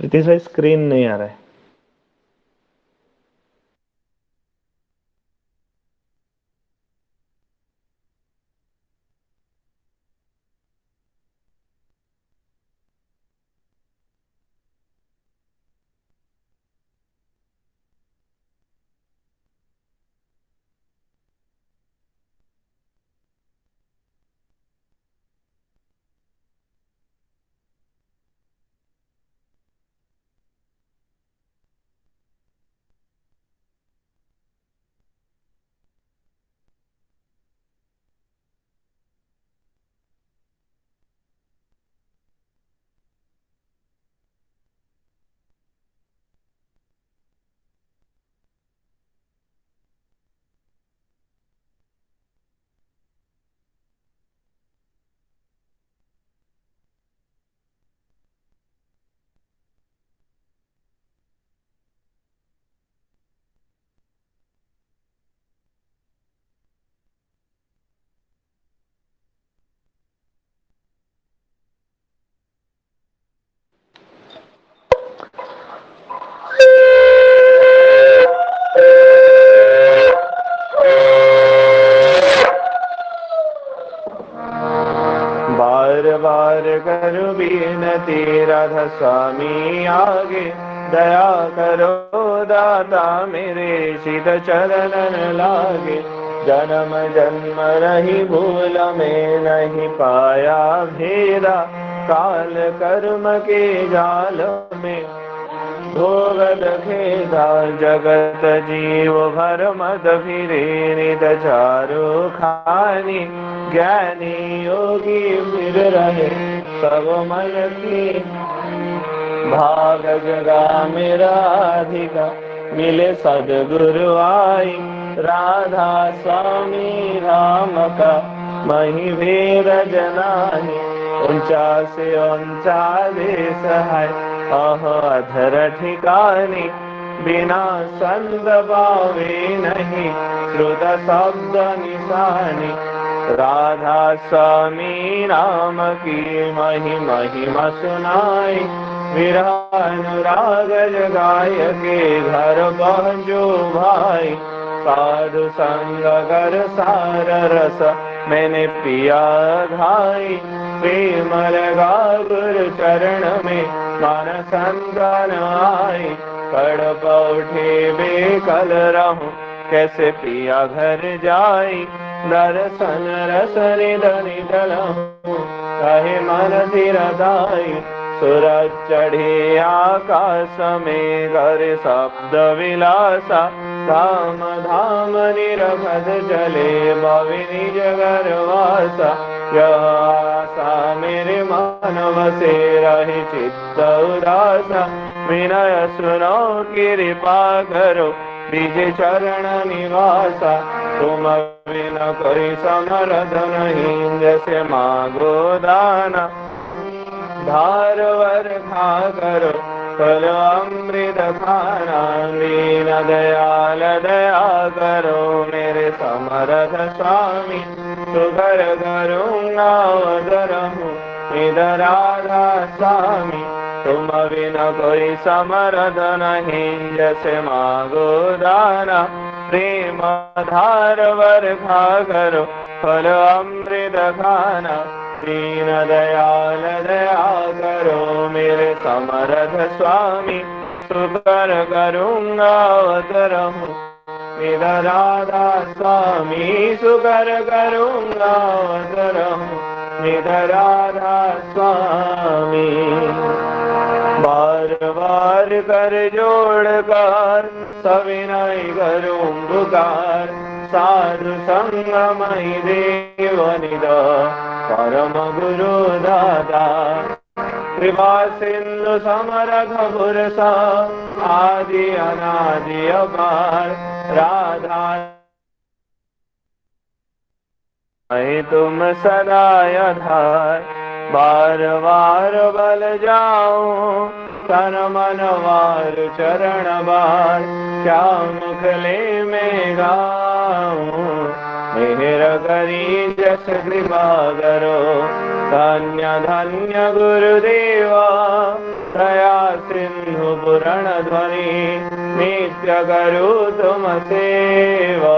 प्रीति sir screen नहीं आ रहा है। बार बार करो विनती राधा स्वामी आगे, दया करो दाता मेरे शीत चरणन लागे। जन्म जन्म रही भूल में नहीं पाया भेदा, काल कर्म के जाल में भोगत खेदा। जगत जीव भर मद फिरे नित चारो खानी, ज्ञानी योगी फिर रहे सब मन की। भाग जगा मेरा अधिका, मिले सदगुरु आई। राधा स्वामी राम का मही भेद जनानी। ऊंचा से ऊंचा देश है अह अधर ठिकानी। बिना संग पावे नहीं श्रुत शब्द निशानी। राधा स्वामी राम की महिमा सुनाई। विरह अनुराग जगाय के घर पहुँचो भाई। साधु संग कर सार रस मैंने पिया घाई। प्रेम लगा गुरु चरण में मन संतन आई। कड़प उठे बेकल रहूं कैसे पिया घर जाई। दर्शन रस निधनि दलहूं कहे मन धीरदाई। सूरज चढ़े आकाश में घर शब्द विलासा। धाम धाम निरखत चले भविनी जगरवासा। यह आशा मेरे मन बसे रही चित्त उदासा। विनय सुनो कृपा करो निज चरण निवासा। तुम बिना कोई समर्थ नहीं जैसे मांगो दाना। धार वर खा करो फल अमृत खाना। दीन दयाल दया करो मेरे समर्थ स्वामी। सुगर करूँगा वदरहूँ इधर राधा स्वामी। तुम बिना कोई समर्थ नहीं जैसे मांगो दाना। प्रेम धार वर खा करो फल अमृत खाना। दीन दयाल दया करो मेरे समर्थ स्वामी। सुकर करूँगा अवतरहूँ मेरा राधा स्वामी। सुकर करूँगा अवतरहूँ मेरा राधा स्वामी। बार बार कर जोड़ कर सविनय करूँ पुकार। साधु संगमय देव निदा परम गुरु दाता। कृपा सिंधु समरथ पुरुषा आदि अनादि अपार। राधा तुम सदा आधार। बार बार बल जाऊं तन मन वार चरण बार। क्या मुखले में गाऊं मेहर करी जस कृपा करो। धन्य धन्य गुरुदेवा दया सिंधु पुरण ध्वनि नित्य करो तुम सेवा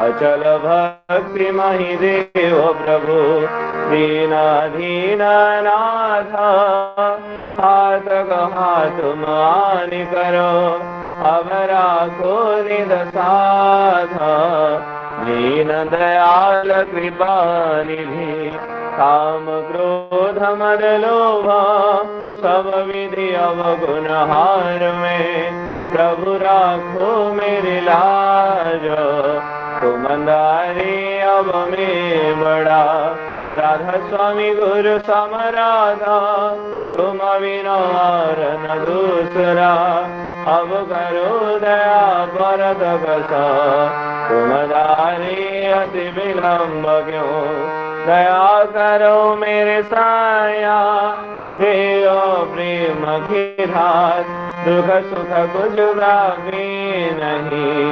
अचल भक्ति महि देव प्रभु दीनाधीन नाथ हाथ कहा तुम आनि करो अब राखो निध साधा दीन दयाल कृपा निधि काम क्रोध मद लोभ सब विधि अवगुण हार में प्रभु राखो मेरी लाज तुम अंधारे अब में बड़ा राधा स्वामी गुरु समराधा तुम विनार न दूसरा अब करो दया भरत कसा तुम दारी अति विलम्ब क्यों दया करो मेरे साया देव प्रेम की धार दुख सुख कुछ प्राप्ति नहीं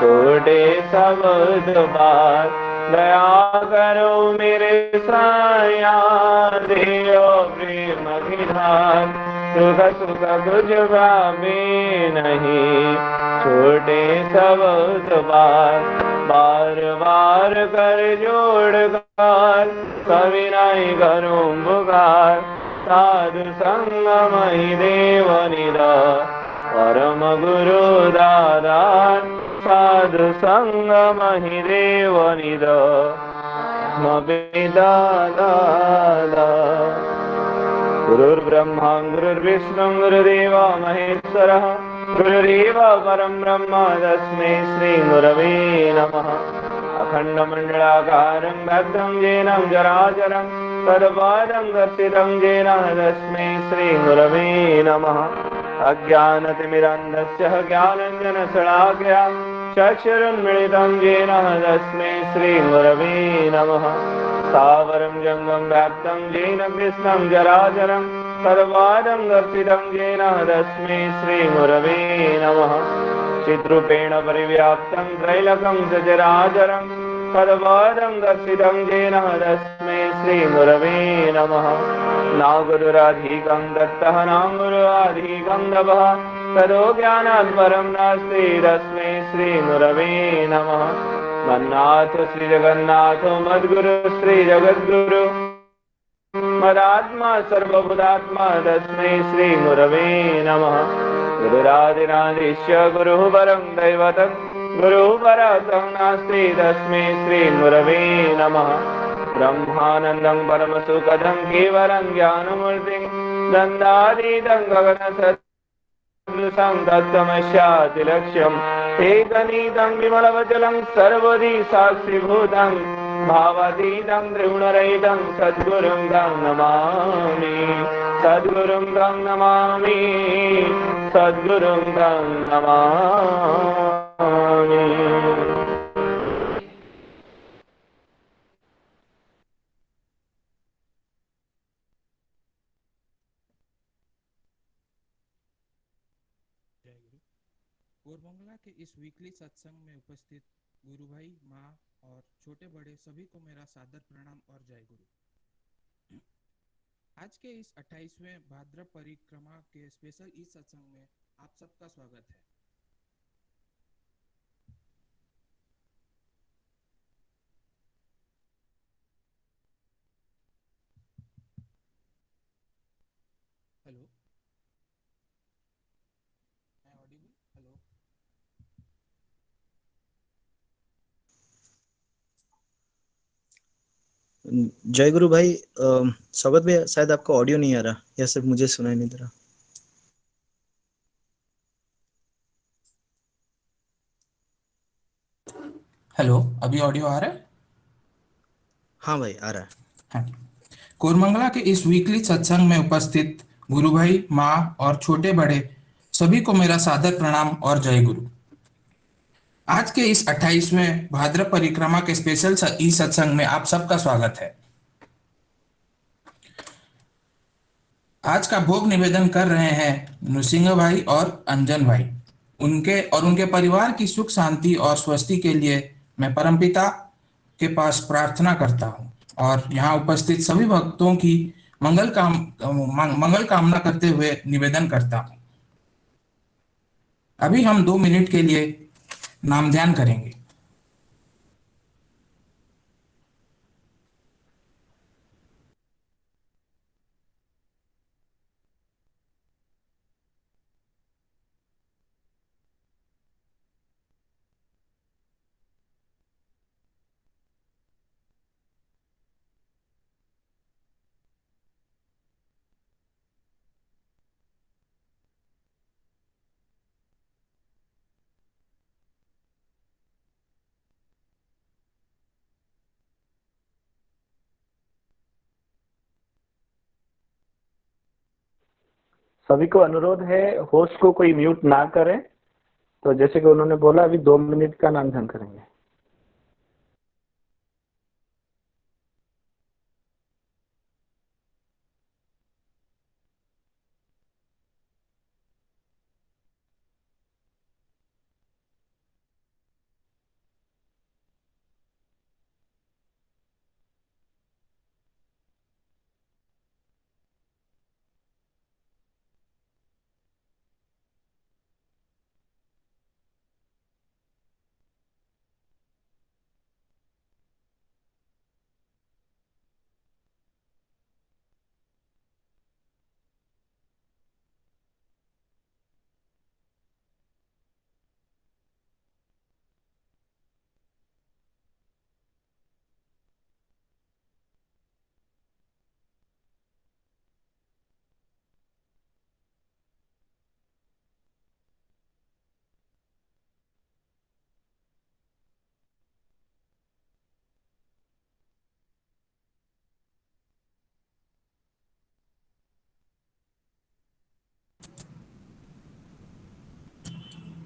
छोटे सब दुबार दया करो मेरे साया देव प्रेम की धार दुख सुख कुछ प्राप्ति नहीं छोटे सब दुबार बार बार कर जोड़ कर कभी नहीं करूं पुकार साधु संग मही देव निदा परम गुरु दादा साधु संग मही देव निदा पिता दादा गुरुर्ब्रह्मा गुरुर्विष्णु गुरुदेव महेश्वरः गुरुरेव परं ब्रह्म तस्मै श्री गुरवे नमः अखण्डमण्डलाकारं व्याप्तं येन चराचरं तत्पादं दर्शितं येन तस्मै श्री गुरवे नमः अज्ञानतिमिरान्धस्य ज्ञानाञ्जनशलाकया चक्षुरुन्मीलितं येन तस्मै श्री गुरवे नमः स्थावरं जङ्गं व्याप्तं येन कृष्णं जराचरं तत्पादं दर्शितं येन तस्मै श्री गुरवे नमः चिद्रूपेण परिव्याप्तं त्रैलोक्यं सचराचरं तत्पादं दर्शितं येन तस्मै श्री गुरवे नमः नागुरुराधिकं दत्तः नागुरुराधिकं दभः ततो ज्ञानात् परं नास्ति तस्मै श्री गुरवे नमः मन्नाथ श्री जगन्नाथ मद्गुरु श्री जगद्गुरु मदात्मा सर्वभूतात्मा तस्मै श्री गुरवे नमः गुरुरादिरादिश्य गुरुः परं दैवतं गुरुः परातं नास्ति तस्मै श्री गुरवे नमः ब्रह्मानन्दं परमसुखदं केवलं ज्ञानमूर्तिं दन्दातीतं गगनसदृशं तत्त्वमस्यातिलक्ष्यम् एकनीतं विमलवचलं सर्वदि साक्षिभूतं भावातीतं त्रिगुणरहितं सद्गुरुं तं नमामि सद्गुरुं तं नमामि सद्गुरुं तं नमामि। कोरबंगला के इस वीकली सत्संग में उपस्थित गुरु भाई, माँ और छोटे बड़े सभी को मेरा सादर प्रणाम और जय गुरु। आज के इस 28वें भाद्रव परिक्रमा के स्पेशल इस सत्संग में आप सबका स्वागत है। हेलो, मैं ऑडिबल? हेलो, जय गुरु भाई। स्वागत भैया, शायद आपका ऑडियो नहीं आ रहा या सिर्फ मुझे सुनाई नहीं दे रहा। हेलो, अभी ऑडियो आ रहा है? हाँ भाई, आ रहा है। हाँ। कोरमंगला के इस वीकली सत्संग में उपस्थित गुरु भाई, माँ और छोटे बड़े सभी को मेरा सादर प्रणाम और जय गुरु। आज के इस 28वें भाद्रव परिक्रमा के स्पेशल इस सत्संग में आप सबका स्वागत है। आज का भोग निवेदन कर रहे हैं नृसिंह भाई और अंजन भाई। उनके परिवार की सुख शांति और स्वस्ति के लिए मैं परमपिता के पास प्रार्थना करता हूँ और यहाँ उपस्थित सभी भक्तों की मंगल कामना करते हुए निवेदन करता हूँ। अभी हम 2 मिनट के लिए नाम ध्यान करेंगे। सभी को अनुरोध है होस्ट को कोई म्यूट ना करें। तो जैसे कि उन्होंने बोला अभी 2 मिनट का नाम ध्यान करेंगे।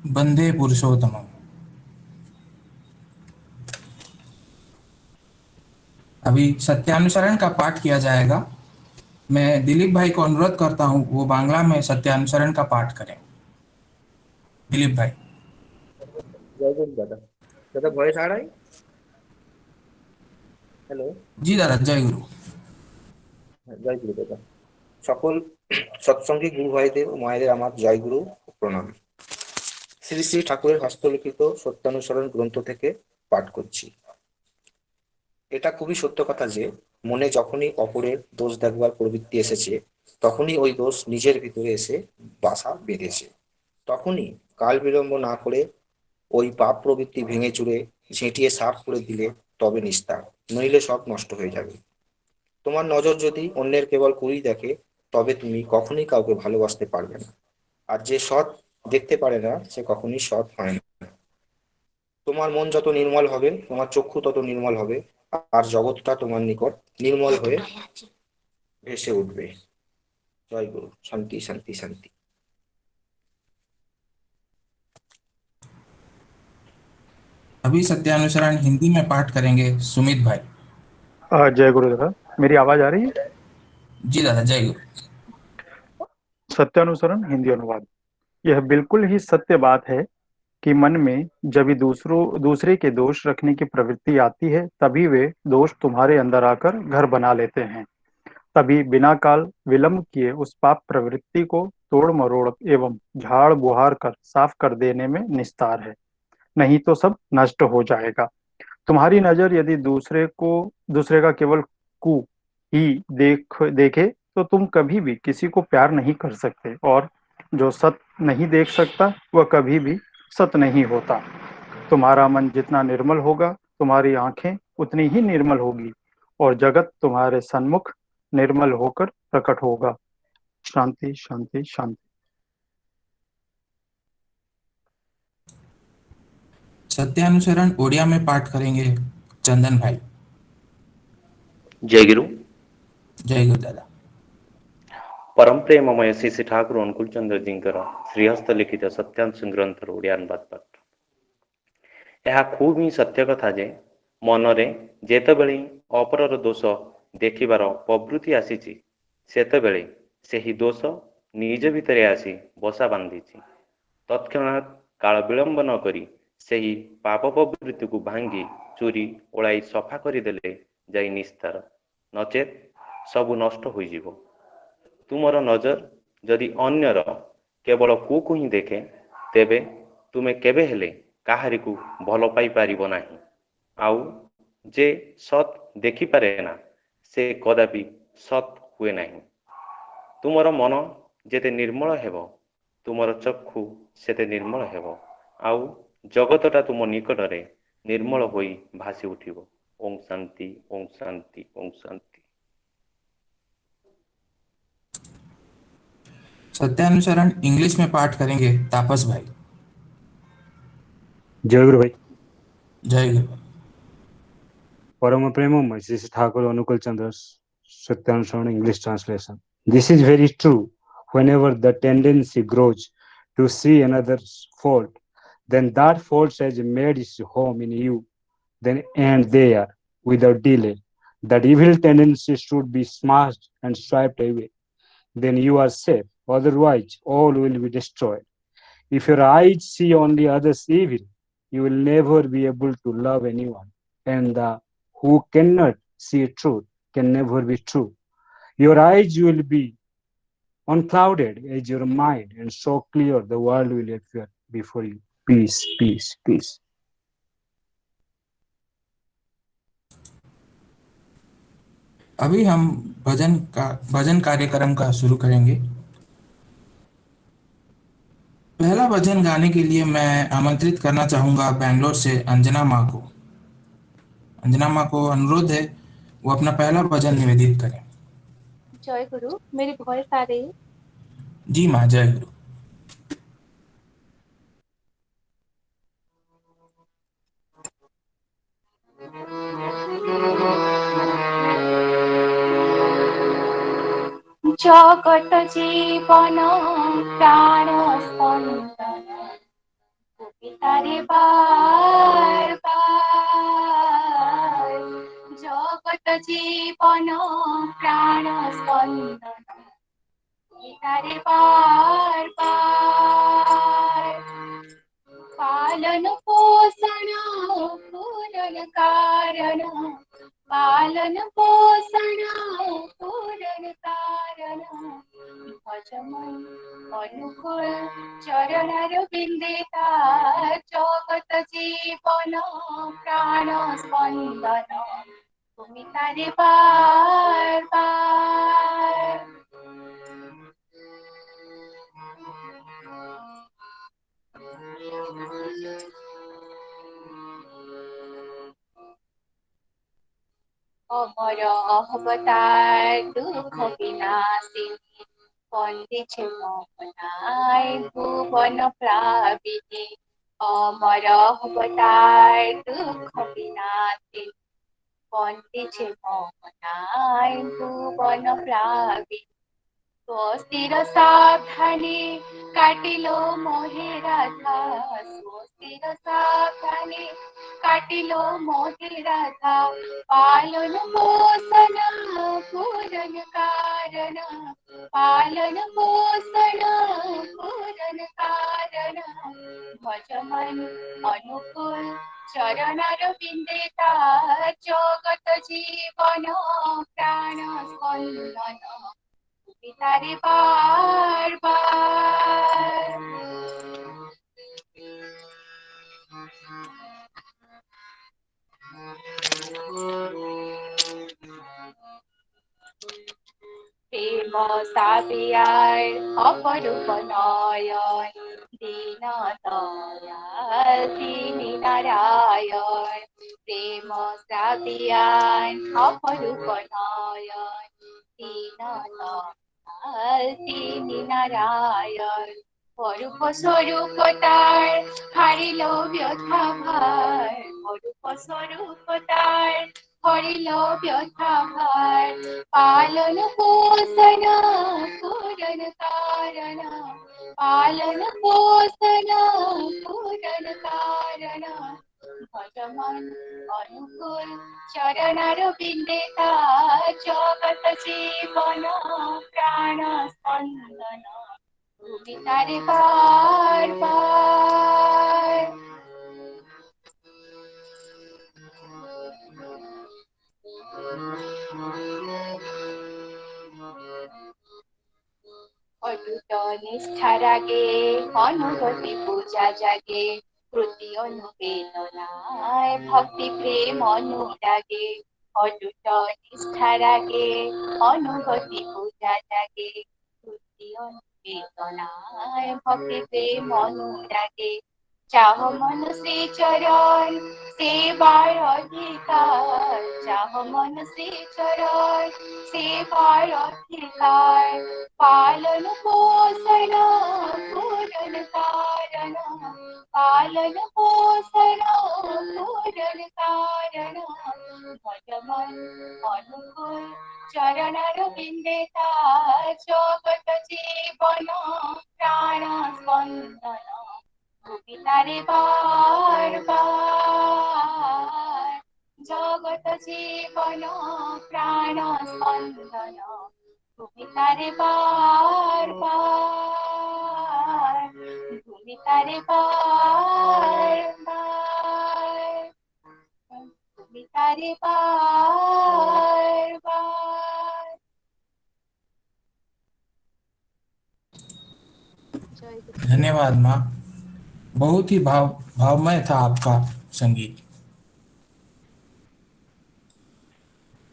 वंदे पुरुषोत्तम। अभी सत्यानुसरण का पाठ किया जाएगा। मैं दिलीप भाई को अनुरोध करता हूँ वो बांग्ला में सत्यानुसरण का पाठ करें। दिलीप भाई। जय गुरु दादा। दादा वॉइस आ रहा है? हेलो। जी दादा, जय गुरु। জয় গুরু দাদা। সকল সৎসঙ্গী গুরু ভাইদের ও মায়েদের আমার জয় গুরু ও প্রণাম। শ্রী শ্রী ঠাকুরের হস্তলিখিত সত্যানুসরণ গ্রন্থ থেকে পাঠ করছি। এটা খুবই সত্য কথা যে মনে যখনই অপরের দোষ দেখবার প্রবৃত্তি এসেছে তখনই ওই দোষ নিজের ভিতরে এসে বাসা বেঁধেছে। তখনই কাল বিলম্ব না করে ওই পাপ প্রবৃত্তি ভেঙে চুরে ঝেঁটিয়ে সাফ করে দিলে তবে নিস্তার, নইলে সব নষ্ট হয়ে যাবে। তোমার নজর যদি অন্যের কেবল কুড়ি দেখে তবে তুমি কখনোই কাউকে ভালোবাসতে পারবে না। আর যে সৎ দেখতে পারে না সে কখনোই সৎ হয় না। তোমার মন যত নির্মল হবে তোমার চক্ষু তত নির্মল হবে, আর জগৎটা তোমার নিকট নির্মল হয়ে ভেসে উঠবে। জয় গুরু। শান্তি শান্তি শান্তি। अभी सत्यानुसरण हिंदी में पाठ करेंगे सुमित भाई। जय गुरु दादा। मेरी आवाज आ रही है? जी दादा, जय गुरु। सत्यानुसरण हिंदी अनुवाद। यह बिल्कुल ही सत्य बात है कि मन में जब भी दूसरे के दोष रखने की प्रवृत्ति आती है तभी वे दोष तुम्हारे अंदर आकर घर बना लेते हैं। तभी बिना काल विलंब किए उस पाप प्रवृत्ति को तोड़ मरोड़ एवं झाड़ बुहार कर साफ कर देने में निस्तार है, नहीं तो सब नष्ट हो जाएगा। तुम्हारी नजर यदि दूसरे का केवल कु ही देखे तो तुम कभी भी किसी को प्यार नहीं कर सकते, और जो सत नहीं देख सकता वह कभी भी सत नहीं होता। तुम्हारा मन जितना निर्मल होगा तुम्हारी आंखें उतनी ही निर्मल होगी और जगत तुम्हारे सन्मुख निर्मल होकर प्रकट होगा। शांति शांति शांति। सत्यानुसरण ओडिया में पाठ करेंगे चंदन भाई। जय गुरु। जय गुरु दादा। परम प्रेममय श्री श्री ठाकुर अनुकूल चंद्र जींकर श्रीहस्त लिखित सत्यांश ग्रंथ ओडिया अनुवाद पाठ। ଏହା ଖୁବ୍ ହିଁ ସତ୍ୟ କଥା ଯେ ମନରେ ଯେତେବେଳେ ଅପରର ଦୋଷ ଦେଖିବାର ପ୍ରବୃତ୍ତି ଆସିଛି ସେତେବେଳେ ସେହି ଦୋଷ ନିଜ ଭିତରେ ଆସି ବସା ବାନ୍ଧିଛି। ତତ୍କ୍ଷଣାତ୍ କାଳ ବିଳମ୍ବ ନ କରି ସେହି ପାପ ପ୍ରବୃତ୍ତିକୁ ଭାଙ୍ଗି ଚୁରି ଓଳାଇ ସଫା କରିଦେଲେ ଯାଇ ନିସ୍ତାର, ନଚେତ୍ ସବୁ ନଷ୍ଟ ହୋଇଯିବ। ତୁମର ନଜର ଯଦି ଅନ୍ୟର କେବଳ କୁକୁ ହିଁ ଦେଖେ, ତେବେ ତୁମେ କେବେ ହେଲେ କାହାରିକୁ ଭଲ ପାଇପାରିବ ନାହିଁ। ଆଉ ଯେ ସତ୍ ଦେଖିପାରେ ନା, ସେ କଦାପି ସତ୍ ହୁଏ ନାହିଁ। ତୁମର ମନ ଯେତେ ନିର୍ମଳ ହେବ, ତୁମର ଚକ୍ଷୁ ସେତେ ନିର୍ମଳ ହେବ, ଆଉ ଜଗତଟା ତୁମ ନିକଟରେ ନିର୍ମଳ ହୋଇ ଭାସି ଉଠିବ। ଓಂ ଶାନ୍ତି, ଓಂ ଶାନ୍ତି, ଓಂ ଶାନ୍ତି। सत्यानुसरण इंग्लिश में पाठ करेंगे तापस भाई। जय गुरु भाई। जय गुरु। परम प्रेममय श्री ठाकुर अनुकूल चंद्र Satyanusaran English translation. This is very true. Whenever the tendency grows to see another's fault, then that fault has made its home in you, then end there without delay. That evil tendency should be smashed and swiped away. Then you are safe. Otherwise, all will be destroyed. If your eyes see only others' evil, you will never be able to love anyone. And the who cannot see truth can never be true. Your eyes will be unclouded as your mind, and so clear the world will appear before you. Peace, peace, peace. अभी हम भजन कार्यक्रम का शुरू करेंगे। पहला भजन गाने के लिए मैं आमंत्रित करना चाहूंगा बेंगलोर से अंजना माँ को। अंजना माँ को अनुरोध है वो अपना पहला भजन निवेदित करें। जय गुरु। मेरी वॉइस आ रही है? जी माँ, जय गुरु। জগত জীবন প্রাণ স্পন্দন কবিতারে বার বার। জগত জীবন প্রাণ স্পন্দন কবিতারে বার বার। पालन पोषण पूरण कारण, पालन पोषण पूरण कारण। भजमन अनुकूल चरणार बिंदिता जगत जीवन प्राण स्पंदन তুমি তারে বার বার। অমর অবতার দুঃখ বিনাশিনী বন্দিছে মোহনায় ভুবন প্লাবিনী। অমর অবতার দুঃখ বিনাশিনী বন্দিছে মোহনায় ভুবন প্লাবিনী। স্বস্তির সাবধানে কাটিল মোহে রাধা, স্বস্তির সাবধানে কাটিল মোহে রাধা। পালন পোষণ পূরণ কারণ, পালন পোষণ পূরণ কারণ। ভজমন অনুকূল চরণার বিন্দিতা জগত জীবন প্রাণ স্পন্দন পিতারে বার বার। প্রেম সাবিয়ার অপরূপ নয়ন দীন দয়াল তিনি নারায়ণ। প্রেম সাবিয়ান অপরূপ নয়ন দীন দয়াল তিনি নারায়ণ। অরূপ স্বরূপ তার হারিল ব্যথা ভার, অরূপ স্বরূপ তার হরিল ব্যথা ভার। পালন পোষণ পূরণ কারণ, পালন পোষণ পূরণ কারণ। ভজমন অনুকূল চরণার বিন্দিতা জগত জীবন প্রাণ স্পন্দন তুমি তারে বার বার। নিষ্ঠা রাগে অনুভূতি পূজা জাগে প্রতি অনুবেদনায় ভক্তি প্রেম অনুরাগে অটুট নিষ্ঠা রাগে অনুভূতি পূজা জাগে প্রতি অনুবেদনায় ভক্তি প্রেম অনুরাগে চাহ মন শ্রী চরণ সেবার অধিকার চাহ মন শ্রী চরণ সেবার অধিকার পালন পোষণ পূরণ কারণ পালন পোষণ পূরণ কারণ ভজমন অনুকূল চরণার বিন্দে তার জগত জীবন প্রাণ স্পন্দন ভূমিতারে বার বার জগত জীবন প্রাণ স্পন্দন ভূমিতারে বার বার ভূমিতারে বার বার ভূমিতারে বার বার। धन्यवाद माँ, बहुत ही भावमय था आपका संगीत।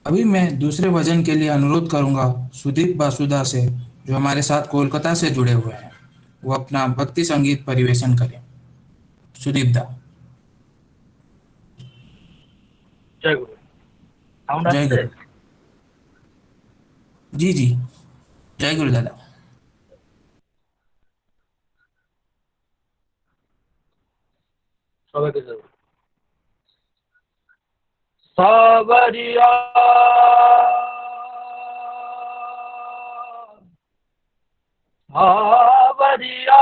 अभी मैं दूसरे भजन के लिए अनुरोध करूंगा सुदीप बासुदा से, जो हमारे साथ कोलकाता से जुड़े हुए हैं, वो अपना भक्ति संगीत परिवेशन करें। सुदीप दा। जय गुरु। जय गुरु। जी जी, जय गुरु दादा। सावरिया सावरिया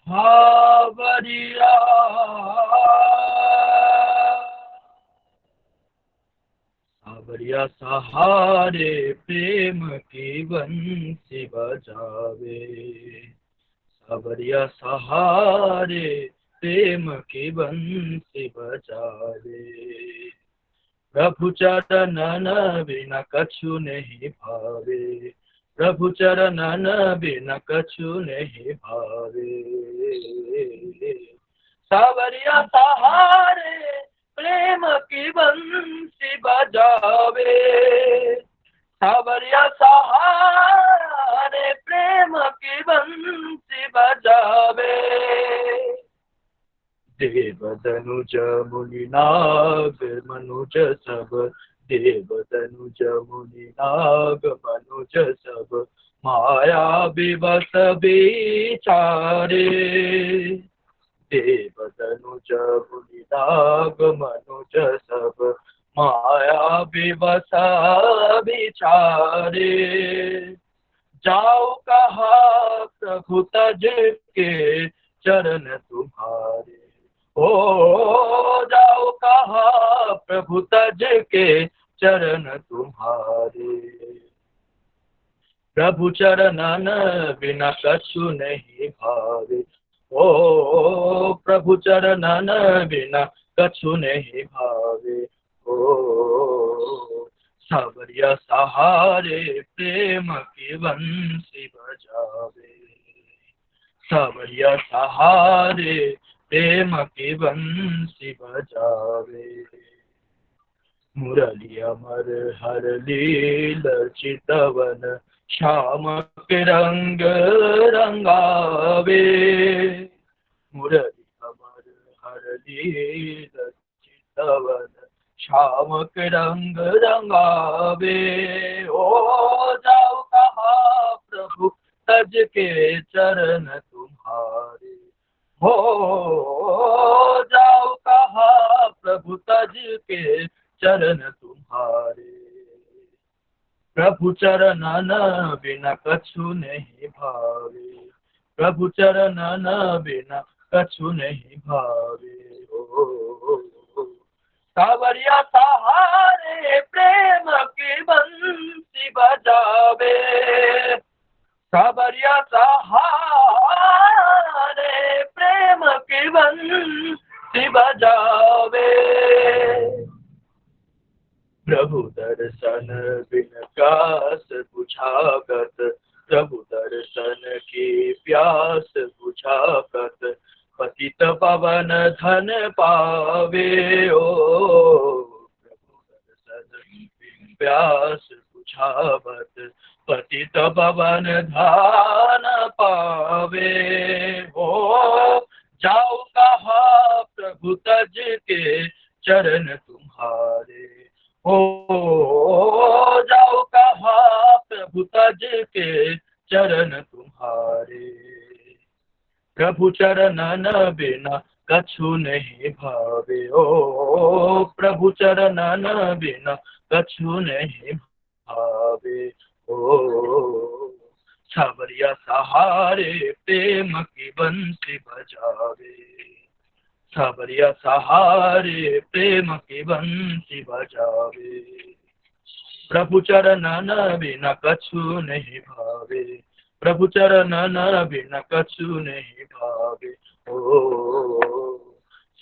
सावरिया सावरिया सहारे प्रेम की बंसी बजावे सावरिया सहारे प्रेम की बंसी बजावे प्रभु चरणन बिना कछु नहीं भावे प्रभु चरणन बिना कछु नहीं भावे सावरिया सहारे प्रेम की बंसी बजावे सावरिया सहारे प्रेम की बंसी बजावे देव धनुज मुनि नाग मनुज सब देव धनुज मुनि नाग मनुज सब माया विवश विचारे देव धनुज मुनि नाग मनुज सब माया विवश विचारे जाओ कहा प्रभु तज के चरण तुम्हारे ओ जाओ कहा प्रभु तज के चरण तुम्हारे प्रभु चरणन बिना कछु नहीं भावे ओ प्रभु चरणन बिना कछु नहीं भावे ओ सावरिया सहारे प्रेम की बंसी बजावे सावरिया सहारे प्रेम की बंसी बजावे मुरली अमर हर लील चितवन श्याम के रंग रंगावे मुरली अमर हर लील चितवन श्याम के रंग रंगावे ओ जाओ कहा प्रभु तज के चरण तुम्हारे हो जाओ कहा प्रभु तज के चरण तुम्हारे प्रभु चरणन बिना कछु नहीं भावे प्रभु चरणन बिना कछु नहीं भावे ओ सावरिया सहारे प्रेम की बंसी बजावे सावरिया सहारे प्रेम की बंसी बजावे प्रभु दर्शन बिन प्यास बुझागत, प्रभु दर्शन की प्यास बुझागत, पतित पावन धन पावे ओ। प्रभु दर्शन बिन प्यास बुझावत, पतित पावन धन पावे हो। जाओ कहा प्रभु तज के चरण तुम्हारे, हो जाओ कहा प्रभु तज के चरण तुम्हारे। प्रभु चरणन बिना कछु नहीं भावे ओ, प्रभु चरणन बिना कछु नहीं भावे ओ। सावरिया सहारे प्रेम की बंसी बजावे, सावरिया सहारे प्रेम की बंसी बजावे। प्रभु चरणन बिना कछु नहीं भावे, प्रभु चरणन बिना कछु नहीं भावे ओ।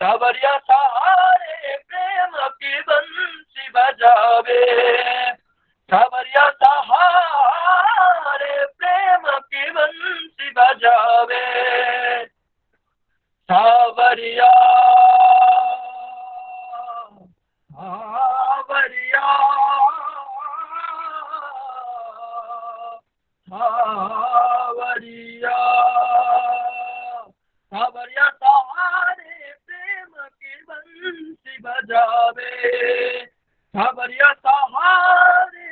सावरिया सहारे प्रेम की बंसी बजावे, सावरिया सहारे प्रेम की बंसी बजावे। सावरिया सावरिया सावरिया सावरिया सहारे प्रेम की बंसी बजावे, सावरिया सहारे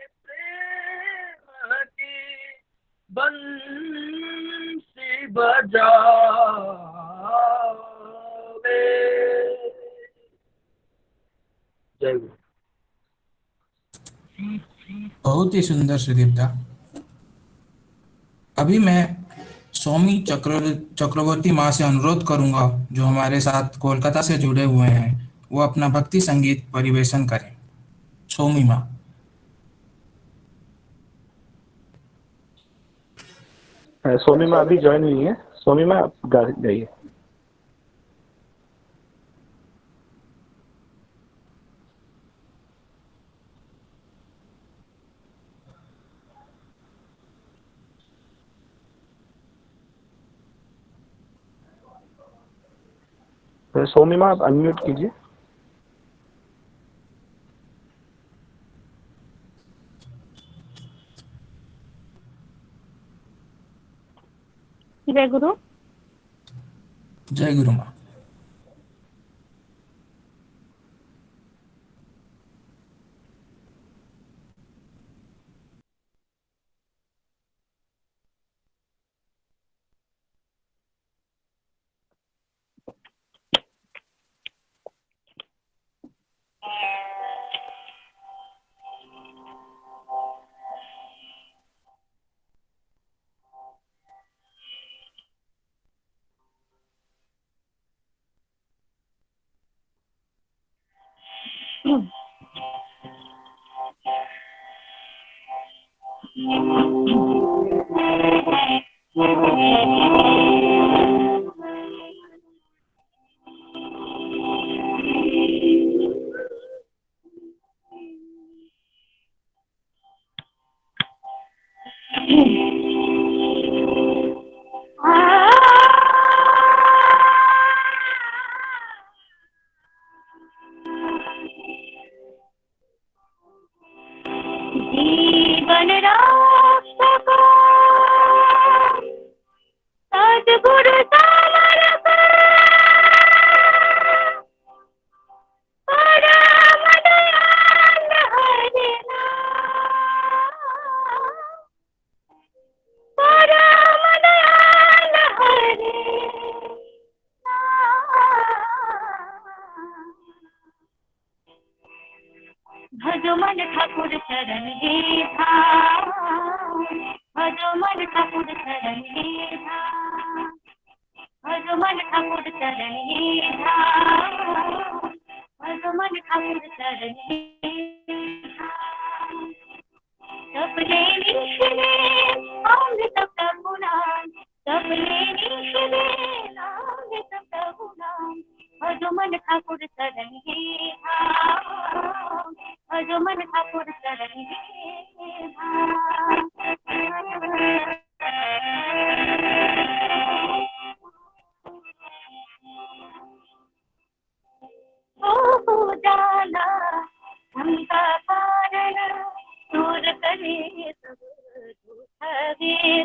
प्रेम की बंसी बजावे। जय गुरु। बहुत ही सुंदर सुदीप दा। अभी मैं स्वामी चक्रवर्ती माँ से अनुरोध करूंगा, जो हमारे साथ कोलकाता से जुड़े हुए हैं, वो अपना भक्ति संगीत परिवेशन करें। स्वामी माँ। स्वामी माँ अभी ज्वाइन हुई है, स्वामी माँ आप गाइए। स्वामी माँ आप अनम्यूट कीजिए। जय गुरु। जय गुरु माँ। जीवन रास्ता का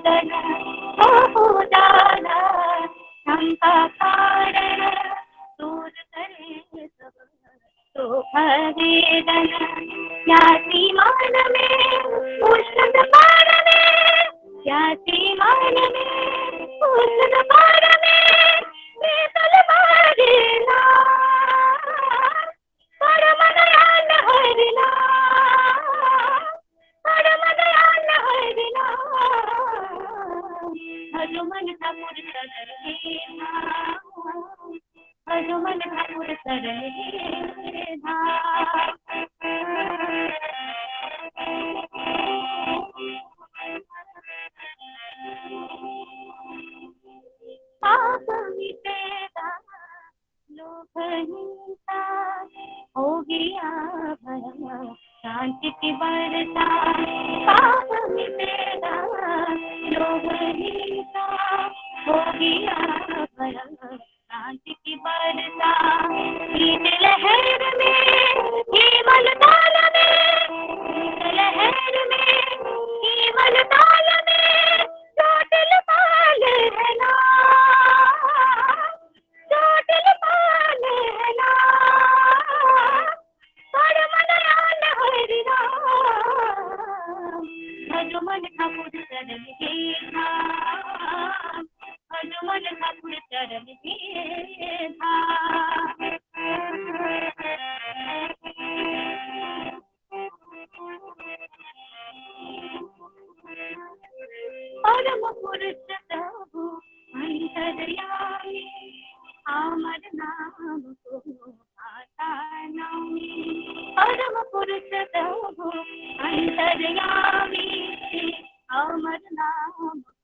वेदन हो जाला शंका कारण दूर करे सब सुख वेदन ज्ञाति मान में उष्ण पार में ज्ञाति मान में उष्ण पार में शीतल बारिला परम दयाल हरिला परम दयाल हरिला हनुमान ठाकुर शरण लीला हनुमान ठाकुर शरण लीला पाप मिटेगा लोभ हिंसा हो गया भरम शांति की वर्षा पाप मिटेगा लोभ हिंसा हो गया भरम शांति की वर्षा शीत लहर में केवल ताल में शीत लहर में केवल ताल में टोटल पाल है ना टोटल पाल है ना परम दयाल हरिना हनुमान ठाकुर चरण के धाम हनुमान ठाकुर चरण के धाम परम पुरुष प्रभु अंतर्यामी अमर नाम को आता नामी परम पुरुष प्रभु अंतर्यामी अमर नाम को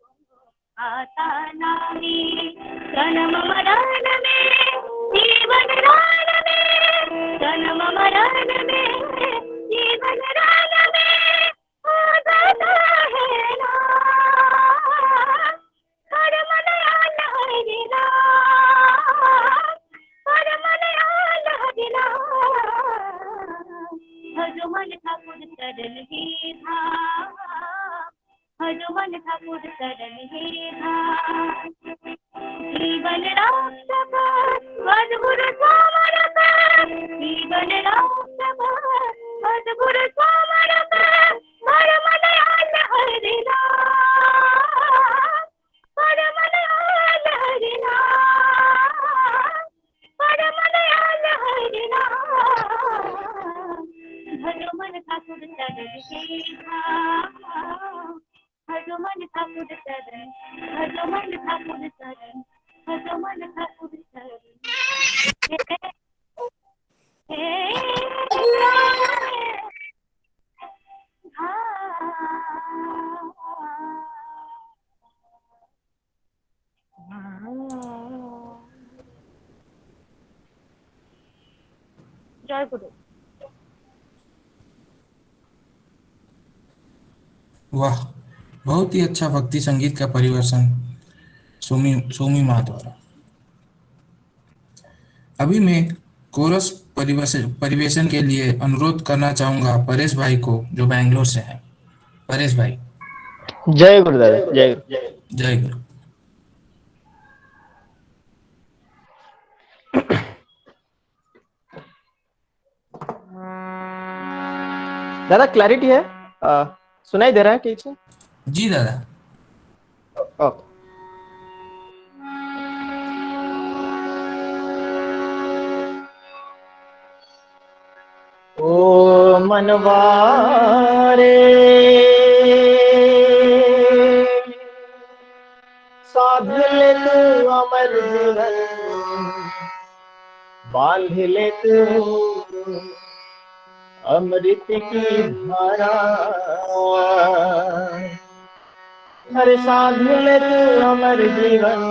आता नामी जन्म मरण में जीवन रान में जन्म मरण में जीवन रान में हो जाता है ना परम दयाल हरिना परम दयाल हरिना हनुमान ठाकुर चरण ही धाम हनुमान ठाकुर चरण ही धाम जीवन राम मधुर समरत जीवन राम मधुर समरत परम दयाल हरिना परम दयाल हरिना परम दयाल हरिना हनुमान ठाकुर चरण के धाम हनुमान ठाकुर चरण हनुमान ठाकुर चरण हनुमान ठाकुर चरण जय गुरु। वाह, बहुत ही अच्छा भक्ति संगीत का परिवेशन सोमी माँ द्वारा। अभी मैं कोरस परिवेशन के लिए अनुरोध करना चाहूंगा परेश भाई को, जो बैंगलोर से है। परेश भाई। जय गुरु दादा, जय गुरु। जय गुरु। दादा क्लैरिटी है? सुनाई दे रहा है ठीक से? जी दादा। ओके। ओ मनवारे साध ले तू अमर जीवन, बांध ले तू अमृत की धारा, हर साध ले तू अमर जीवन,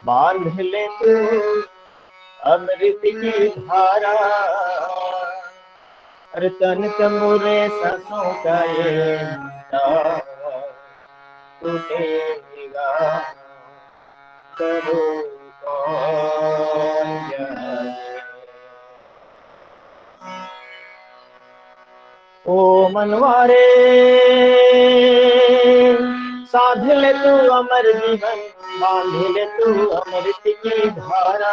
बांध ले तू अमृत की धारा, हर तन तमुरे सांसों का ये टूटेगा करो कौन जाने। ओ मनवारे साध ले तू अमर जीवन, बांध ले तू अमृत की धारा।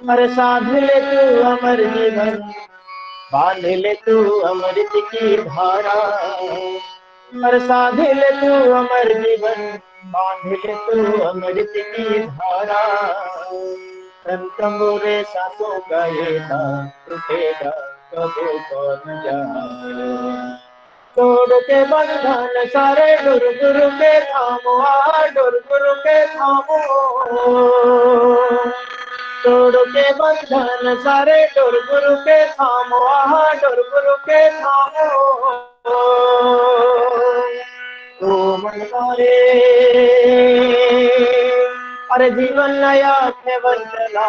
अरे साध ले तू अमर जीवन, बांध ले तू अमृत की धारा। अरे साध ले तू अमर जीवन, बांध ले तू अमृत की धारा। तन तंबोरे सांसों का ये तान टूटेगा कबो कौन जाने। तोड़ के बंधन सारे गुरु गुरु के थामो, गुरु गुरु के थामो। तोड़ के बंधन सारे गुरु गुरु के थामो, गुरु गुरु के थामो। ओ मन मारे अरे जीवन नया है वंचना।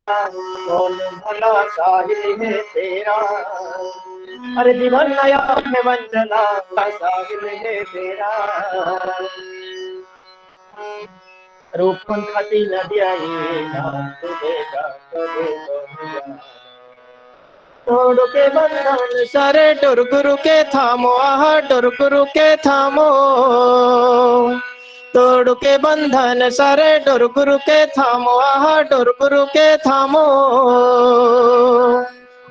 कौन भला साहिल है तेरा। अरे जीवन नया है वंचना का साहिल है तेरा। रूप खाती नदिया तुझेगा कभी कभी। तोड़ के बंधन सारे डोर गुरु के थामो, डोर गुरु के थामो। तोड़ के बंधन सारे डोर गुरु के थामो, डोर गुरु के थामो।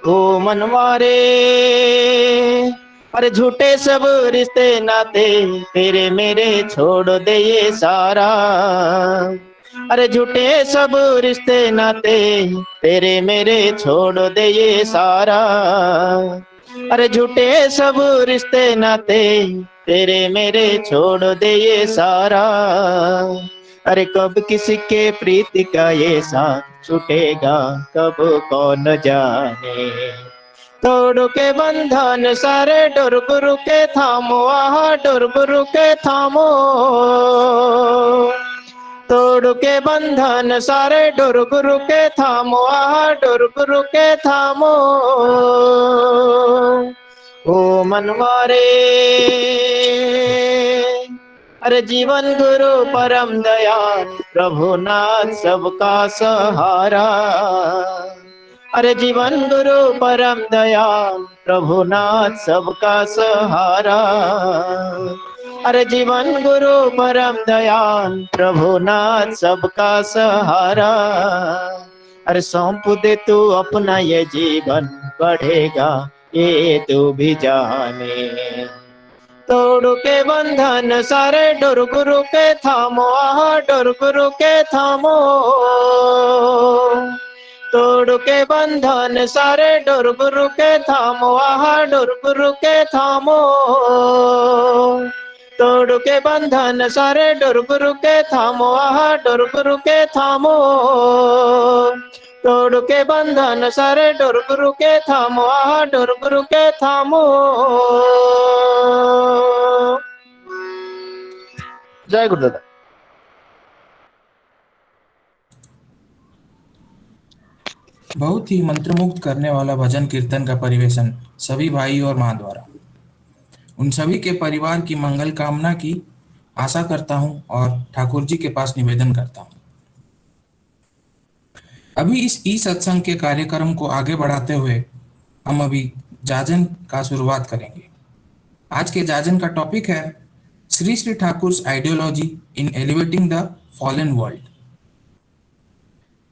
ओ मनवारे अरे झूठे सब रिश्ते नाते तेरे मेरे छोड़ दे ये सारा। अरे झूठे सब रिश्ते नाते तेरे मेरे छोड़ दे ये सारा। अरे झूठे सब रिश्ते नाते तेरे मेरे छोड़ दे ये सारा। अरे कब किसी के प्रीति का ये साथ छूटेगा कब कौन जाने। तोड़ के बंधन सारे डोर गुरु के थामो, डोर गुरु के थामो। तोड़ के बंधन सारे डोर गुरु के थामो, डोर गुरु के थामो। ओ मनवारे अरे जीवन गुरु परम दयाल प्रभुनाथ सबका सहारा। अरे जीवन गुरु परम दयाल प्रभुनाथ सबका सहारा। अरे जीवन गुरु परम दयाल प्रभुनाथ सबका सहारा। अरे सौंप दे तू अपना ये जीवन बढ़ेगा ये तू भी जाने। तोड़ के बंधन सारे डोर गुरु के थामो, डोर गुरु के थामो। तोड़ के बंधन सारे डोर गुरु के थामो, डोर गुरु के थामो। तोड़ के बंधन सारे डोर गुरु के थामो, डोर गुरु के थामो। तोड़ के बंधन सारे डोर गुरु के थामो, डोर गुरु के थामो। जय गुरुदादा। बहुत ही मंत्रमुग्ध करने वाला भजन कीर्तन का परिवेशन सभी भाई और मां द्वारा। उन सभी के परिवार की मंगल कामना की आशा करता हूं और ठाकुर जी के पास निवेदन करता हूं। अभी इस ई सत्संग के कार्यक्रम को आगे बढ़ाते हुए हम अभी जाजन का शुरुआत करेंगे। आज के जाजन का टॉपिक है Shri Shri Thakur's ideology in elevating the fallen world.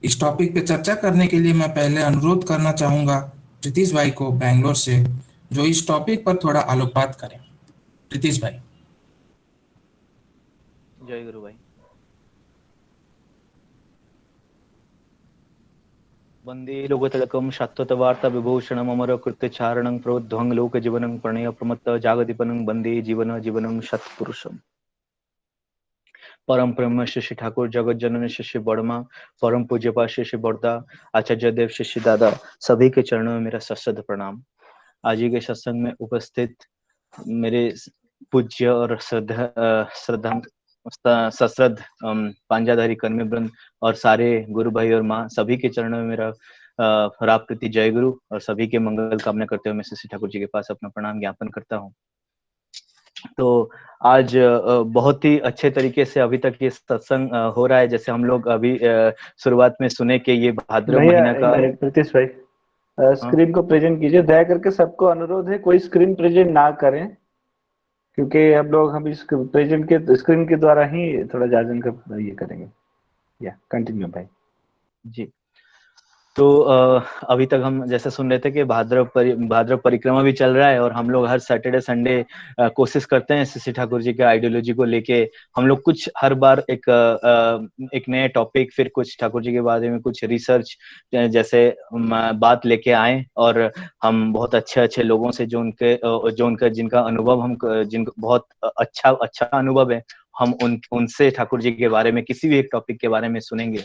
इस टॉपिक पे चर्चा करने के लिए मैं पहले अनुरोध करना चाहूंगा प्रीतिश भाई को बैंगलोर से, जो इस टॉपिक पर थोड़ा आलोकपात करें। प्रीतिश भाई। जय गुरु भाई। वंदे लोकतिलकं शाश्वत वार्ता विभूषणम् अमर कृत्य चारणं प्रोद्ध्वं लोक जीवनं प्रणय प्रमत्त जागदीपनं वंदे जीवन जीवनं सत्पुरुषम्। परम प्रेम श्री ठाकुर जगत जननी श्री बड़मा, परम पूज्य पा श्री बड़दा, आचार्य देव श्री दादा, सभी के चरणों में मेरा सश्रद्ध प्रणाम। आज के सत्संग में उपस्थित मेरे पूज्य और श्रद्धा सश्रद्ध पांजाधारी कर्मी वृंद और सारे गुरु भाई और माँ, सभी के चरणों में मेरा राप प्रति जय गुरु और सभी के मंगल कामना करते हुए मैं श्री ठाकुर जी के पास अपना प्रणाम ज्ञापन करता हूँ। तो आज बहुत ही अच्छे तरीके से अभी तक ये सत्संग हो रहा है। जैसे हम लोग अभी शुरुआत में सुने कि ये भाद्रव महीना का। प्रीतिश भाई स्क्रीन को प्रेजेंट कीजिए। दया करके सबको अनुरोध है कोई स्क्रीन प्रेजेंट ना करें, क्योंकि हम इस प्रेजेंट के स्क्रीन के द्वारा ही थोड़ा जाजन का ये करेंगे। या कंटिन्यू भाई। जी, तो अभी तक हम जैसे सुन रहे थे कि भाद्रव परिक्रमा भी चल रहा है, और हम लोग हर सैटरडे संडे कोशिश करते हैं सीसी ठाकुर जी के आइडियोलॉजी को लेके हम लोग कुछ हर बार एक नए टॉपिक, फिर कुछ ठाकुर जी के बारे में कुछ रिसर्च जैसे बात लेके आए, और हम बहुत अच्छे अच्छे लोगों से जिनका अनुभव जिनको बहुत अच्छा अनुभव है, हम उनसे ठाकुर जी के बारे में किसी भी एक टॉपिक के बारे में सुनेंगे।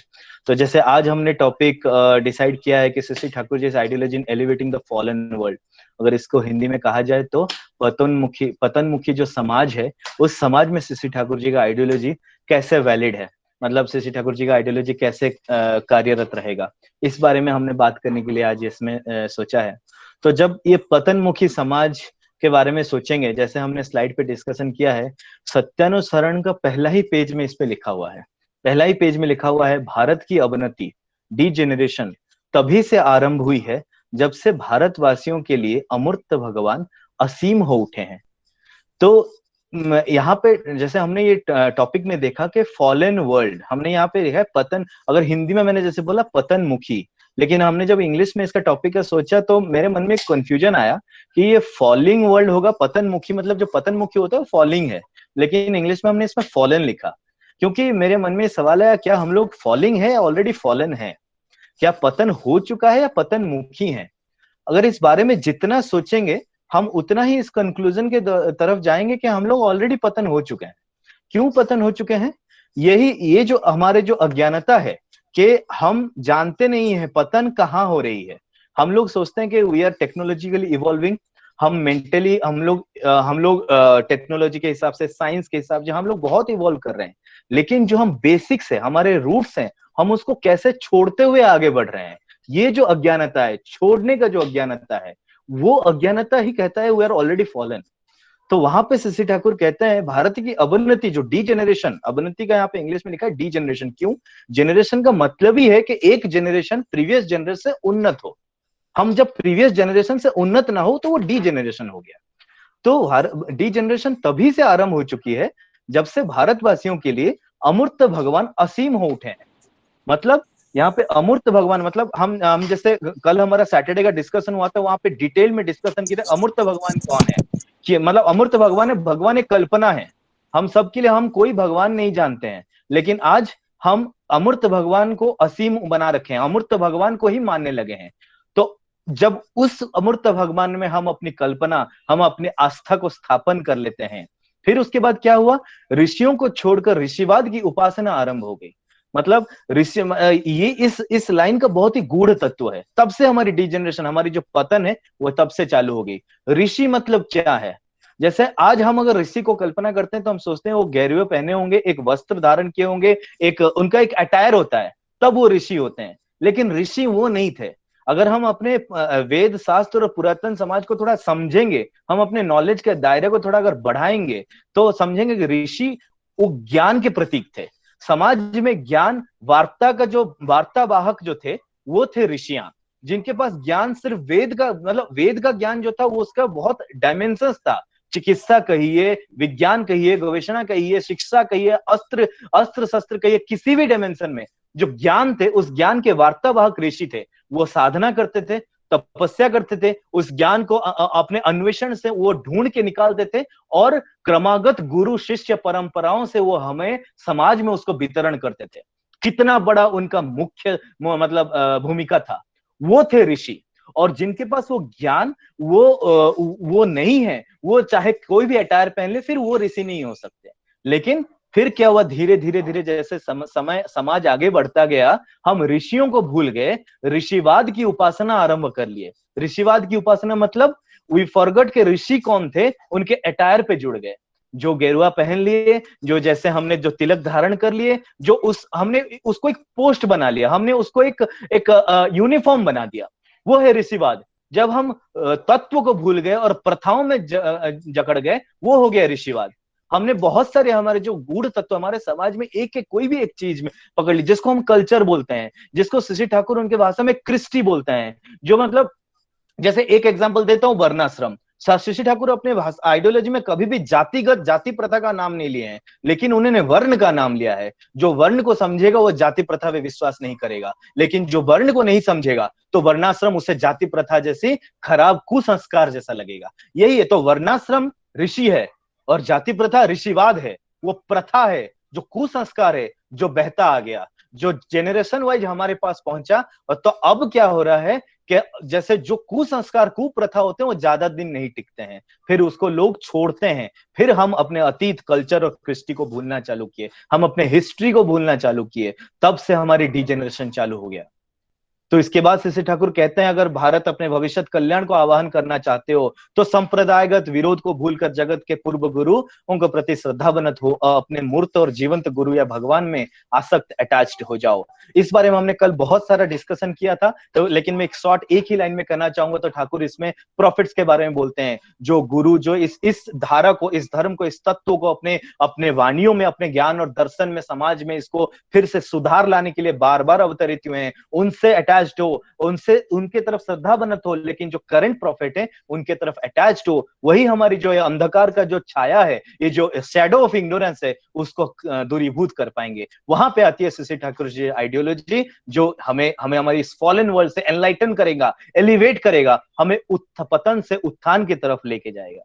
तो जैसे आज हमने टॉपिक डिसाइड किया है कि CC Thakur ji ideology in elevating the fallen world, अगर इसको हिंदी में कहा जाए तो पतनमुखी जो समाज है, उस समाज में सीसी ठाकुर जी का आइडियोलॉजी कैसे वैलिड है, मतलब सीसी ठाकुर जी का आइडियोलॉजी कैसे कार्यरत रहेगा, इस बारे में हमने बात करने के लिए आज इसमें सोचा है। तो जब ये पतनमुखी समाज के बारे में सोचेंगे, जैसे हमने स्लाइड पे डिस्कशन किया है, सत्यानुसरण का पहला ही पेज में इस पे लिखा हुआ है, भारत की अवनति, डीजेनरेशन तभी से आरंभ हुई है जब से भारतवासियों के लिए अमूर्त भगवान असीम हो उठे हैं। तो यहाँ पे जैसे हमने ये टॉपिक में देखा कि फॉलन वर्ल्ड, हमने यहाँ पे देखा है पतन, अगर हिंदी में मैंने जैसे बोला पतनमुखी, लेकिन हमने जब इंग्लिश में इसका टॉपिक का सोचा तो मेरे मन में एक कंफ्यूजन आया कि ये फॉलिंग वर्ल्ड होगा, पतनमुखी मतलब जो पतनमुखी होता है वो फॉलिंग है, लेकिन इंग्लिश में हमने इसमें फॉलन लिखा, क्योंकि मेरे मन में सवाल आया क्या हम लोग फॉलिंग है, ऑलरेडी फॉलन है, क्या पतन हो चुका है या पतनमुखी है? अगर इस बारे में जितना सोचेंगे हम उतना ही इस कंक्लूजन के तरफ जाएंगे कि हम लोग ऑलरेडी पतन हो चुके हैं। क्यों पतन हो चुके हैं? ये जो हमारे जो अज्ञानता है कि हम जानते नहीं है पतन कहाँ हो रही है। हम लोग सोचते हैं कि वी आर टेक्नोलॉजिकली इवॉल्विंग, हम मेंटली हम लोग टेक्नोलॉजी के हिसाब से, साइंस के हिसाब से हम लोग बहुत इवॉल्व कर रहे हैं, लेकिन जो हम बेसिक्स है, हमारे रूट्स हैं, हम उसको कैसे छोड़ते हुए आगे बढ़ रहे हैं। ये जो अज्ञानता है, छोड़ने का जो अज्ञानता है, वो अज्ञानता ही कहता है वी आर ऑलरेडी फॉलन। तो वहां पे सीसी ठाकुर कहते हैं भारत की अवनति, जो डीजेनरेशन, अवनति का यहाँ पे इंग्लिश में लिखा है डीजेनरेशन। क्यों? जेनरेशन का मतलब ही है कि एक जेनरेशन प्रीवियस जनरेशन से उन्नत हो। हम जब प्रीवियस जनरेशन से उन्नत ना हो तो वो डीजेनरेशन हो गया। तो डीजेनरेशन तभी से आरंभ हो चुकी है जब से भारतवासियों के लिए अमूर्त भगवान असीम हो उठे हैं। मतलब यहाँ पे अमूर्त भगवान मतलब हम जैसे कल हमारा सैटरडे का डिस्कशन हुआ था, वहां पे डिटेल में डिस्कशन किया था अमूर्त भगवान कौन है, कि मतलब अमूर्त भगवान है, भगवान एक कल्पना है हम सबके लिए, हम कोई भगवान नहीं जानते हैं, लेकिन आज हम अमूर्त भगवान को असीम बना रखे हैं, अमूर्त भगवान को ही मानने लगे हैं। तो जब उस अमूर्त भगवान में हम अपनी कल्पना, हम अपनी आस्था को स्थापन कर लेते हैं, फिर उसके बाद क्या हुआ, ऋषियों को छोड़कर ऋषिवाद की उपासना आरंभ हो गई। मतलब ऋषि, ये इस लाइन का बहुत ही गूढ़ तत्व है। तब से हमारी डीजेनरेशन, हमारी जो पतन है वो तब से चालू हो गई। ऋषि मतलब क्या है? जैसे आज हम अगर ऋषि को कल्पना करते हैं तो हम सोचते हैं वो गहरे पहने होंगे, एक वस्त्र धारण किए होंगे, एक उनका एक अटायर होता है, तब वो ऋषि होते हैं। लेकिन ऋषि वो नहीं थे। अगर हम अपने वेद शास्त्र और पुरातन समाज को थोड़ा समझेंगे, हम अपने नॉलेज के दायरे को थोड़ा अगर बढ़ाएंगे तो समझेंगे कि ऋषि वो ज्ञान के प्रतीक थे। समाज में ज्ञान, वार्तावाहक जो थे वो थे ऋषियां, जिनके पास ज्ञान सिर्फ वेद का, मतलब वेद का ज्ञान जो था वो उसका बहुत डायमेंशंस था। चिकित्सा कहिए, विज्ञान कहिए, गवेषणा कहिए, शिक्षा कहिए, अस्त्र शस्त्र कहिए, किसी भी डायमेंशन में जो ज्ञान थे, उस ज्ञान के वार्तावाहक ऋषि थे। वो साधना करते थे, तपस्या करते थे, उस ज्ञान को अपने अन्वेषण से वो ढूंढ के निकालते थे, और क्रमागत गुरु शिष्य परंपराओं से वो हमें समाज में उसको वितरण करते थे। कितना बड़ा उनका मुख्य मतलब भूमिका था। वो थे ऋषि। और जिनके पास वो ज्ञान वो नहीं है, वो चाहे कोई भी अटायर पहन ले, फिर वो ऋषि नहीं हो सकते। लेकिन फिर क्या हुआ, धीरे धीरे जैसे समाज आगे बढ़ता गया, हम ऋषियों को भूल गए, ऋषिवाद की उपासना आरंभ कर लिए। ऋषिवाद की उपासना मतलब वी फॉरगॉट के ऋषि कौन थे, उनके अटायर पे जुड़ गए, जो गेरुआ पहन लिए, जो जैसे हमने जो तिलक धारण कर लिए, जो हमने उसको एक पोस्ट बना लिया, हमने उसको एक यूनिफॉर्म बना दिया, वो है ऋषिवाद। जब हम तत्व को भूल गए और प्रथाओं में जकड़ गए, वो हो गया ऋषिवाद। हमने बहुत सारे हमारे जो गूढ़ तत्व हमारे समाज में एक कोई भी एक चीज में पकड़ ली, जिसको हम कल्चर बोलते हैं, जिसको सीसी ठाकुर उनके भाषा में क्रिस्टी बोलते हैं, जो मतलब जैसे एक एग्जांपल देता हूं, वर्णाश्रम। शशि ठाकुर अपने आइडियोलॉजी में कभी भी जातिगत जाति प्रथा का नाम नहीं लिए हैं, लेकिन उन्होंने वर्ण का नाम लिया है। जो वर्ण को समझेगा वो जाति प्रथा में विश्वास नहीं करेगा, लेकिन जो वर्ण को नहीं समझेगा तो वर्णाश्रम उसे जाति प्रथा जैसी खराब कुसंस्कार जैसा लगेगा। यही है, तो वर्णाश्रम ऋषि है और जाति प्रथा ऋषिवाद है। वो प्रथा है जो कुसंस्कार है, जो बहता आ गया, जो जेनरेशन वाइज हमारे पास पहुंचा। और तो अब क्या हो रहा है कि जैसे जो कुसंस्कार कुप्रथा होते हैं वो ज्यादा दिन नहीं टिकते हैं, फिर उसको लोग छोड़ते हैं। फिर हम अपने अतीत कल्चर और कृष्टि को भूलना चालू किए, हम अपने हिस्ट्री को भूलना चालू किए, तब से हमारी डिजेनरेशन चालू हो गया। तो इसके बाद शशि ठाकुर कहते हैं, अगर भारत अपने भविष्य कल्याण को आवाहन करना चाहते हो तो संप्रदायगत विरोध को भूलकर जगत के पूर्व गुरु उनके प्रति श्रद्धा बनत हो, अपने मूर्त और जीवंत गुरु या भगवान में आसक्त अटैच्ड हो जाओ। इस बारे में हमने कल बहुत सारा डिस्कशन किया था, तो लेकिन मैं एक शॉर्ट एक ही लाइन में कहना चाहूंगा। तो ठाकुर इसमें प्रॉफिट्स के बारे में बोलते हैं, जो गुरु जो इस धारा को, इस धर्म को, इस तत्व को अपने अपने वाणियों में, अपने ज्ञान और दर्शन में, समाज में इसको फिर से सुधार लाने के लिए बार बार अवतरित हुए हैं, उनसे अटैच्ड हो, उनसे उनके तरफ श्रद्धा बनत हो। लेकिन जो करंट प्रॉफिट है उनके तरफ अटैच्ड हो, वही हमारी जो अंधकार का जो छाया है, ये जो शैडो ऑफ इग्नोरेंस है, उसको दूरीभूत कर पाएंगे। वहां पे आती है शशि ठाकुर जी आइडियोलॉजी, जो हमें हमारी इस फॉलन वर्ल्ड से एनलाइटन करेगा, एलिवेट करेगा, हमें पतन से उत्थान की तरफ लेके जाएगा।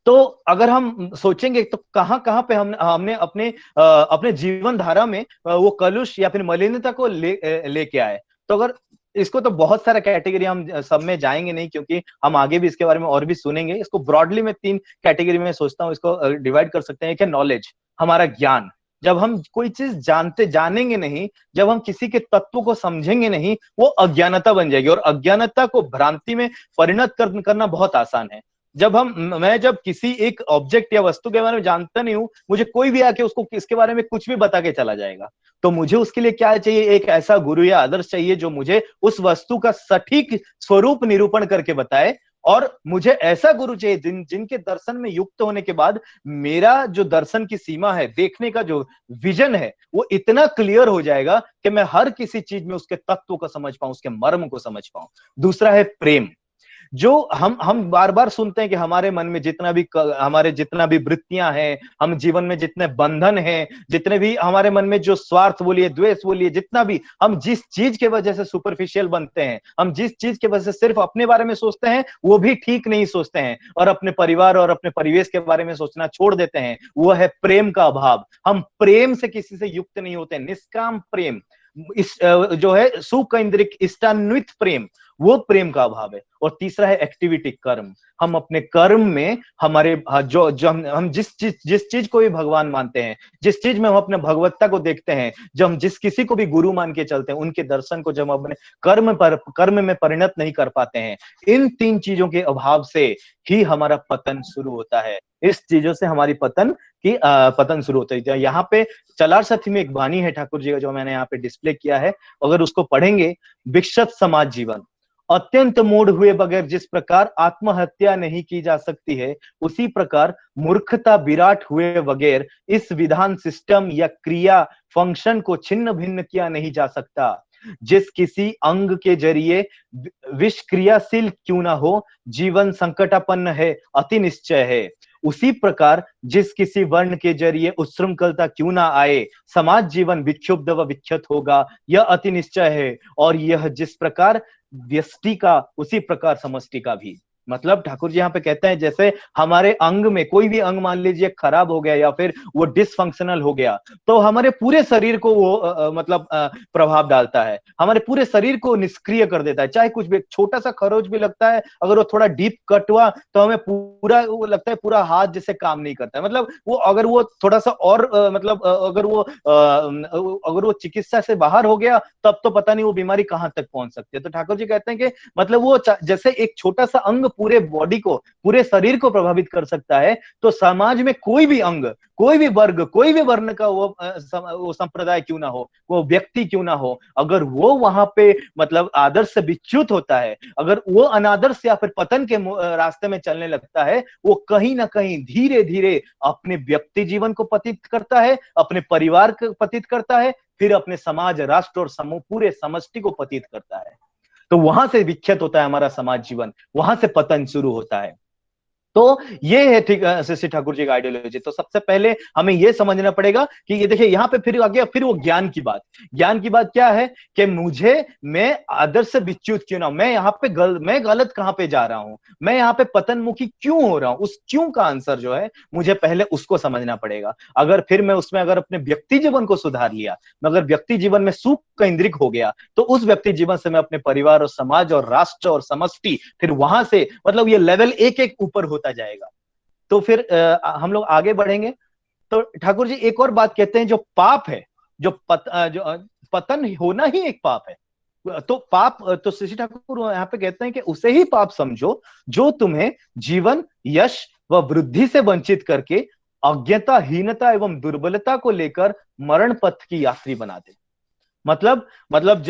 तो अगर हम सोचेंगे तो कहां कहां पे हमने अपने जीवन धारा में वो कलुष या फिर मलिनता को लेके आए। तो अगर इसको, तो बहुत सारा कैटेगरी, हम सब में जाएंगे नहीं क्योंकि हम आगे भी इसके बारे में और भी सुनेंगे। इसको ब्रॉडली मैं 3 कैटेगरी में सोचता हूँ, इसको डिवाइड कर सकते हैं। एक है नॉलेज, हमारा ज्ञान। जब हम कोई चीज जानेंगे नहीं, जब हम किसी के तत्व को समझेंगे नहीं, वो अज्ञानता बन जाएगी। और अज्ञानता को भ्रांति में परिणत करना बहुत आसान है। मैं जब किसी एक ऑब्जेक्ट या वस्तु के बारे में जानता नहीं हूं, मुझे कोई भी आके उसको इसके बारे में कुछ भी बता के चला जाएगा। तो मुझे उसके लिए क्या चाहिए? एक ऐसा गुरु या आदर्श चाहिए जो मुझे उस वस्तु का सटीक स्वरूप निरूपण करके बताए। और मुझे ऐसा गुरु चाहिए जिनके दर्शन में युक्त होने के बाद मेरा जो दर्शन की सीमा है, देखने का जो विजन है, वो इतना क्लियर हो जाएगा कि मैं हर किसी चीज में उसके तत्व को समझ पाऊं, उसके मर्म को समझ पाऊं। दूसरा है प्रेम। जो हम बार बार सुनते हैं कि हमारे मन में जितना भी वृत्तियां हैं, हम जीवन में जितने बंधन हैं, जितने भी हमारे मन में जो स्वार्थ बोलिए, द्वेष बोलिए, जितना भी हम जिस चीज के वजह से सुपरफिशियल बनते हैं, हम जिस चीज के वजह से सिर्फ अपने बारे में सोचते हैं, वो भी ठीक नहीं सोचते हैं और अपने परिवार और अपने परिवेश के बारे में सोचना छोड़ देते हैं, वो है प्रेम का अभाव। हम प्रेम से किसी से युक्त नहीं होते। निष्काम प्रेम, इस जो है सुकेंद्रिक इष्टान्वित प्रेम, वो प्रेम का अभाव है। और तीसरा है एक्टिविटी, कर्म। हम अपने कर्म में हमारे जो हम जिस चीज को भी भगवान मानते हैं, जिस चीज में हम अपने भगवत्ता को देखते हैं, जब हम जिस किसी को भी गुरु मान के चलते हैं, उनके दर्शन को जब हम अपने कर्म में परिणत नहीं कर पाते हैं, इन 3 चीजों के अभाव से ही हमारा पतन शुरू होता है। इस चीजों से हमारी पतन शुरू होता है। यहाँ पे चलार साथी में एक वाणी है ठाकुर जी का, जो मैंने यहाँ पे डिस्प्ले किया है। अगर उसको पढ़ेंगे, विकसित समाज जीवन अत्यंत मूढ़ हुए बगैर जिस प्रकार आत्महत्या नहीं की जा सकती है, उसी प्रकार मूर्खता विराट हुए बगैर इस विधान, सिस्टम या क्रिया फंक्शन को छिन्न भिन्न किया नहीं जा सकता। जिस किसी अंग के जरिए विषक्रियाशील क्यों ना हो, जीवन संकटापन्न है, अति निश्चय है। उसी प्रकार जिस किसी वर्ण के जरिए उच्छृंखलता क्यों ना आए, समाज जीवन विक्षुब्ध व विक्षत होगा, यह अति निश्चय है। और यह जिस प्रकार व्यष्टि का, उसी प्रकार समष्टि का भी। मतलब ठाकुर जी यहाँ पे कहते हैं, जैसे हमारे अंग में कोई भी अंग मान लीजिए खराब हो गया या फिर वो डिसफंक्शनल हो गया, तो हमारे पूरे शरीर को वो प्रभाव डालता है, हमारे पूरे शरीर को निष्क्रिय कर देता है। चाहे कुछ भी, छोटा सा खरोच भी लगता है, अगर वो थोड़ा डीप कट हुआ तो हमें पूरा वो लगता है पूरा हाथ जैसे काम नहीं करता है। मतलब वो अगर वो थोड़ा सा और अगर वो चिकित्सा से बाहर हो गया, तब तो पता नहीं वो बीमारी कहाँ तक पहुंच सकती है। तो ठाकुर जी कहते हैं कि मतलब वो जैसे एक छोटा सा अंग पूरे बॉडी को, पूरे शरीर को प्रभावित कर सकता है, तो समाज में कोई भी अंग, कोई भी वर्ग, कोई भी वर्ण का वो संप्रदाय क्यों ना हो, वो व्यक्ति क्यों ना हो, अगर वो वहां पे मतलब आदर्श से विच्युत होता है, अगर वो अनादर्श या फिर पतन के रास्ते में चलने लगता है, वो कहीं ना कहीं धीरे धीरे अपने व्यक्ति जीवन को पतित करता है, अपने परिवार को पतित करता है, फिर अपने समाज, राष्ट्र और समूह पूरे समष्टि को पतित करता है। तो वहां से विक्षत होता है हमारा समाज जीवन, वहां से पतन शुरू होता है। तो ये है ठीक शशि ठाकुर जी का आइडियोलॉजी। तो सबसे पहले हमें ये समझना पड़ेगा कि ये देखिए यहाँ पे फिर आ गया फिर वो ज्ञान की बात। ज्ञान की बात क्या है कि मैं आदर्श से विच्युत क्यों ना, मैं यहाँ पे मैं गलत कहाँ पे जा रहा हूं, मैं यहाँ पे पतनमुखी क्यों हो रहा हूं, उस क्यों का आंसर जो है मुझे पहले उसको समझना पड़ेगा। अगर फिर मैं उसमें अगर अपने व्यक्ति जीवन को सुधार लिया, अगर व्यक्ति जीवन में सुख केंद्रित हो गया, तो उस व्यक्ति जीवन से मैं अपने परिवार और समाज और राष्ट्र और समष्टि, फिर वहां से मतलब ये लेवल एक एक ऊपर होता जाएगा। तो फिर हम लोग आगे बढ़ेंगे। तो ठाकुर जी एक और बात कहते हैं, जो पाप है, जो पतन होना ही एक पाप है। तो पाप, तो शशि ठाकुर यहाँ पे कहते हैं कि उसे ही पाप समझो जो तुम्हें जीवन, यश व वृद्धि से वंचित करके अज्ञता, हीनता एवं दुर्बलता को लेकर मरण पथ की यात्री बना दे। मतलब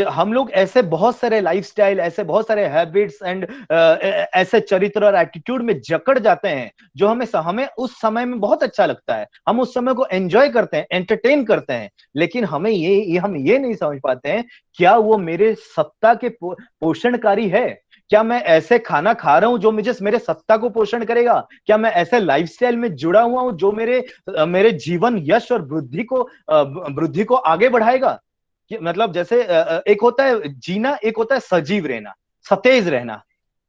हम लोग ऐसे बहुत सारे लाइफस्टाइल, ऐसे बहुत सारे हैबिट्स एंड ऐसे चरित्र और एटीट्यूड में जकड़ जाते हैं जो हमें उस समय में बहुत अच्छा लगता है, हम उस समय को एंजॉय करते हैं, एंटरटेन करते हैं, लेकिन हम ये नहीं समझ पाते हैं क्या वो मेरे सत्ता के पोषणकारी है। क्या मैं ऐसे खाना खा रहा हूं जो मेरे सत्ता को पोषण करेगा? क्या मैं ऐसे लाइफस्टाइल में जुड़ा हुआ हूं जो मेरे जीवन, यश और वृद्धि को आगे बढ़ाएगा? मतलब जैसे एक होता है जीना, एक होता है सजीव रहना, सतेज रहना।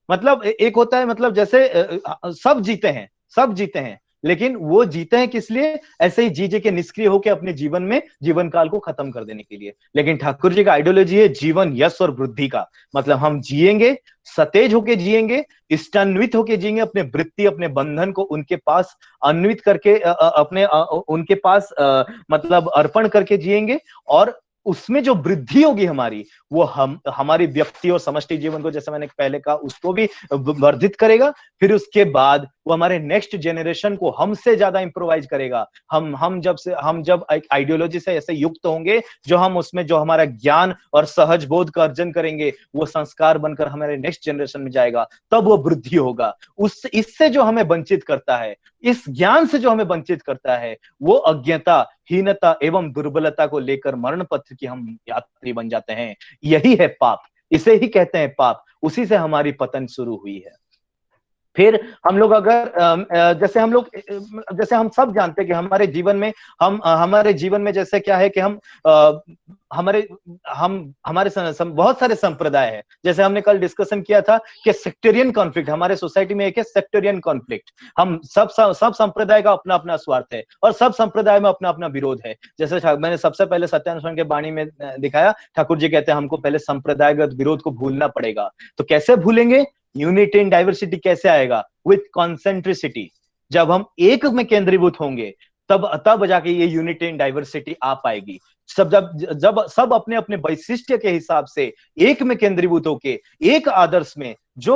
मतलब एक होता है, मतलब जैसे सब जीते हैं, लेकिन वो जीते हैं किस लिए? ऐसे ही जी के निष्क्रिय होकर अपने जीवन काल को खत्म कर देने के लिए। लेकिन ठाकुर जी का आइडियोलॉजी है जीवन, यश और वृद्धि का। मतलब हम जिएंगे, सतेज होके जिएंगे, इष्टान्वित होके जिएंगे, अपने वृत्ति, अपने बंधन को उनके पास अन्वित करके उनके पास मतलब अर्पण करके जिएंगे, और उसमें जो वृद्धि होगी हमारी, वो हमारी व्यक्ति और समष्टि जीवन को, जैसे मैंने पहले कहा, उसको भी वर्धित करेगा। फिर उसके बाद वो हमारे नेक्स्ट जनरेशन को हमसे ज्यादा इंप्रोवाइज करेगा। हम जब एक आइडियोलॉजी से ऐसे युक्त होंगे, जो हम उसमें जो हमारा ज्ञान और सहज बोध का अर्जन करेंगे, वो संस्कार बनकर हमारे नेक्स्ट जनरेशन में जाएगा, तब वो वृद्धि होगा। इससे जो हमें वंचित करता है, इस ज्ञान से जो हमें वंचित करता है, वो अज्ञता, हीनता एवं दुर्बलता को लेकर मरण पथ की हम यात्री बन जाते हैं। यही है पाप, इसे ही कहते हैं पाप। उसी से हमारी पतन शुरू हुई है। फिर हम लोग अगर जैसे हम सब जानते हैं कि हमारे जीवन में जैसे क्या है कि हमारे बहुत सारे संप्रदाय है। जैसे हमने कल डिस्कशन किया था कि सेक्टेरियन कॉन्फ्लिक्ट हमारे सोसाइटी में एक है, सेक्टेरियन कॉन्फ्लिक्ट। हम सब संप्रदाय का अपना अपना स्वार्थ है और सब संप्रदाय में अपना अपना विरोध है। जैसे मैंने सबसे पहले सत्यानुसरण के वाणी में दिखाया, ठाकुर जी कहते हैं हमको पहले संप्रदायगत विरोध को भूलना पड़ेगा। तो कैसे भूलेंगे? यूनिटी इन डाइवर्सिटी कैसे आएगा? विथ कॉन्सेंट्रिसिटी। जब हम एक में केंद्रीभूत होंगे, तब जाके ये यूनिटी इन डाइवर्सिटी आ पाएगी। जब सब अपने अपने वैशिष्ट्य के हिसाब से एक में केंद्रीभूत होके, एक आदर्श में, जो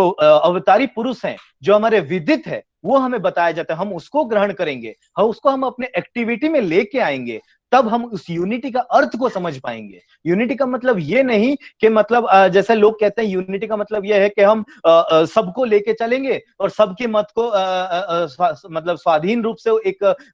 अवतारी पुरुष हैं, जो हमारे विदित है, वो हमें बताया जाता है, हम उसको ग्रहण करेंगे, हम अपने एक्टिविटी में लेके आएंगे, तब हम उस यूनिटी का अर्थ को समझ पाएंगे। यूनिटी का मतलब ये नहीं कि मतलब जैसे लोग कहते हैं यूनिटी का मतलब ये है कि हम सबको लेके चलेंगे और सबके मत को मतलब स्वाधीन रूप से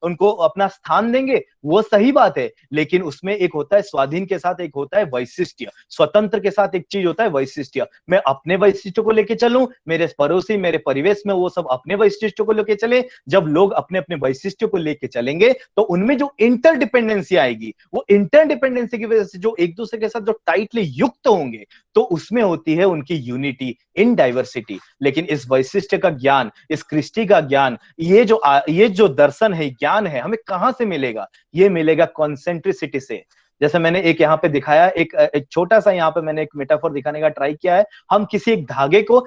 उनको अपना स्थान देंगे। वो सही बात है, लेकिन उसमें एक होता है स्वाधीन के साथ एक होता है वैशिष्ट्य, स्वतंत्र के साथ एक चीज होता है वैशिष्ट्य। मैं अपने वैशिष्ट्य को लेके चलूं, मेरे पड़ोसी, मेरे परिवेश में वो सब अपने वैशिष्ट्य को लेके चले। जब लोग अपने अपने वैशिष्ट्य को लेके चलेंगे, तो उनमें जो इंटरडिपेंडेंसी आएगी, वो इंटरडिपेंडेंसी की वजह से जो एक दूसरे के साथ जो टाइटली युक्त होंगे, तो उसमें होती है उनकी यूनिटी इन डाइवर्सिटी। लेकिन इस वैशिष्ट्य का ज्ञान, इस कृष्टि का ज्ञान, ये जो दर्शन है, ज्ञान है, हमें कहां से मिलेगा? ये मिलेगा कॉन्सेंट्रिसिटी से। जैसे मैंने एक यहाँ पे दिखाया, एक छोटा सा यहाँ पे मैंने एक मेटाफोर दिखाने का ट्राई किया है। हम किसी एक धागे को,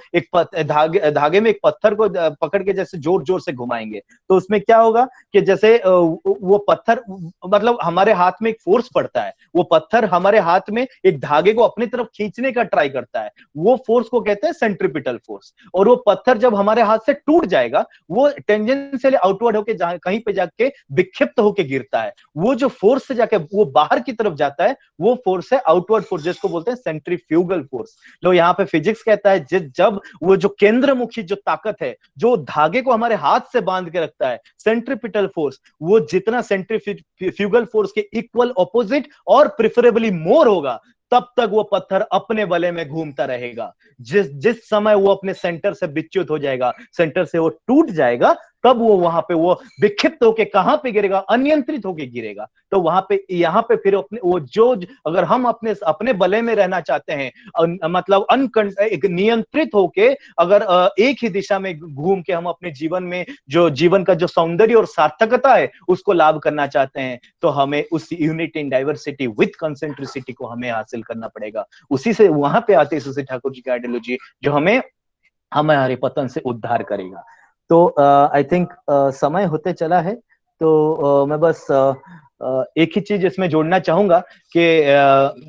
धागे में एक पत्थर को पकड़ के जैसे जोर जोर से घुमाएंगे, तो उसमें क्या होगा कि जैसे वो पत्थर, मतलब हमारे हाथ में एक फोर्स पड़ता है, वो पत्थर हमारे हाथ में एक धागे को अपनी तरफ खींचने का ट्राई करता है, वो फोर्स को कहते हैं सेंट्रीपिटल फोर्स। और वो पत्थर जब हमारे हाथ से टूट जाएगा, वो टेंजेंशियली आउटवर्ड होके कहीं पे जाके विक्षिप्त होके गिरता है। वो जो फोर्स से जाके वो बाहर की तरफ जाता है वो फोर्स है आउटवर्ड फोर्स, जिसको बोलते हैं सेंट्रीफ्यूगल फोर्स। लो यहाँ पे फिजिक्स कहता है जब वो जो केंद्रमुखी जो ताकत है जो धागे को हमारे हाथ से बांध के रखता है, सेंट्रीपिटल फोर्स, वो जितना सेंट्रीफ्यूगल फोर्स के इक्वल ऑपोजिट और प्रिफरेबली मोर होगा, तब तक वो पत्थर अपने बले में घूमता रहेगा। जिस समय वो अपने सेंटर से विच्युत हो जाएगा, सेंटर से वो टूट जाएगा, तब वो वहां पे वो विक्षिप्त होके कहां पे गिरेगा, अनियंत्रित होके गिरेगा। तो वहां पे यहाँ पे फिर अपने वो जो अगर हम अपने बले में रहना चाहते हैं, मतलब एक नियंत्रित होके अगर एक ही दिशा में घूम के हम अपने जीवन में जो जीवन का जो सौंदर्य और सार्थकता है उसको लाभ करना चाहते हैं, तो हमें उस यूनिटी इन डाइवर्सिटी विथ कंसेंट्रिसिटी को हमें हासिल करना पड़ेगा। उसी से वहां पे आते हैं सुश्री ठाकुर जी की आइडियोलॉजी, जो हमें हमारे पतन से उद्धार करेगा। तो आई थिंक समय होते चला है, तो मैं बस एक ही चीज इसमें जोड़ना चाहूंगा कि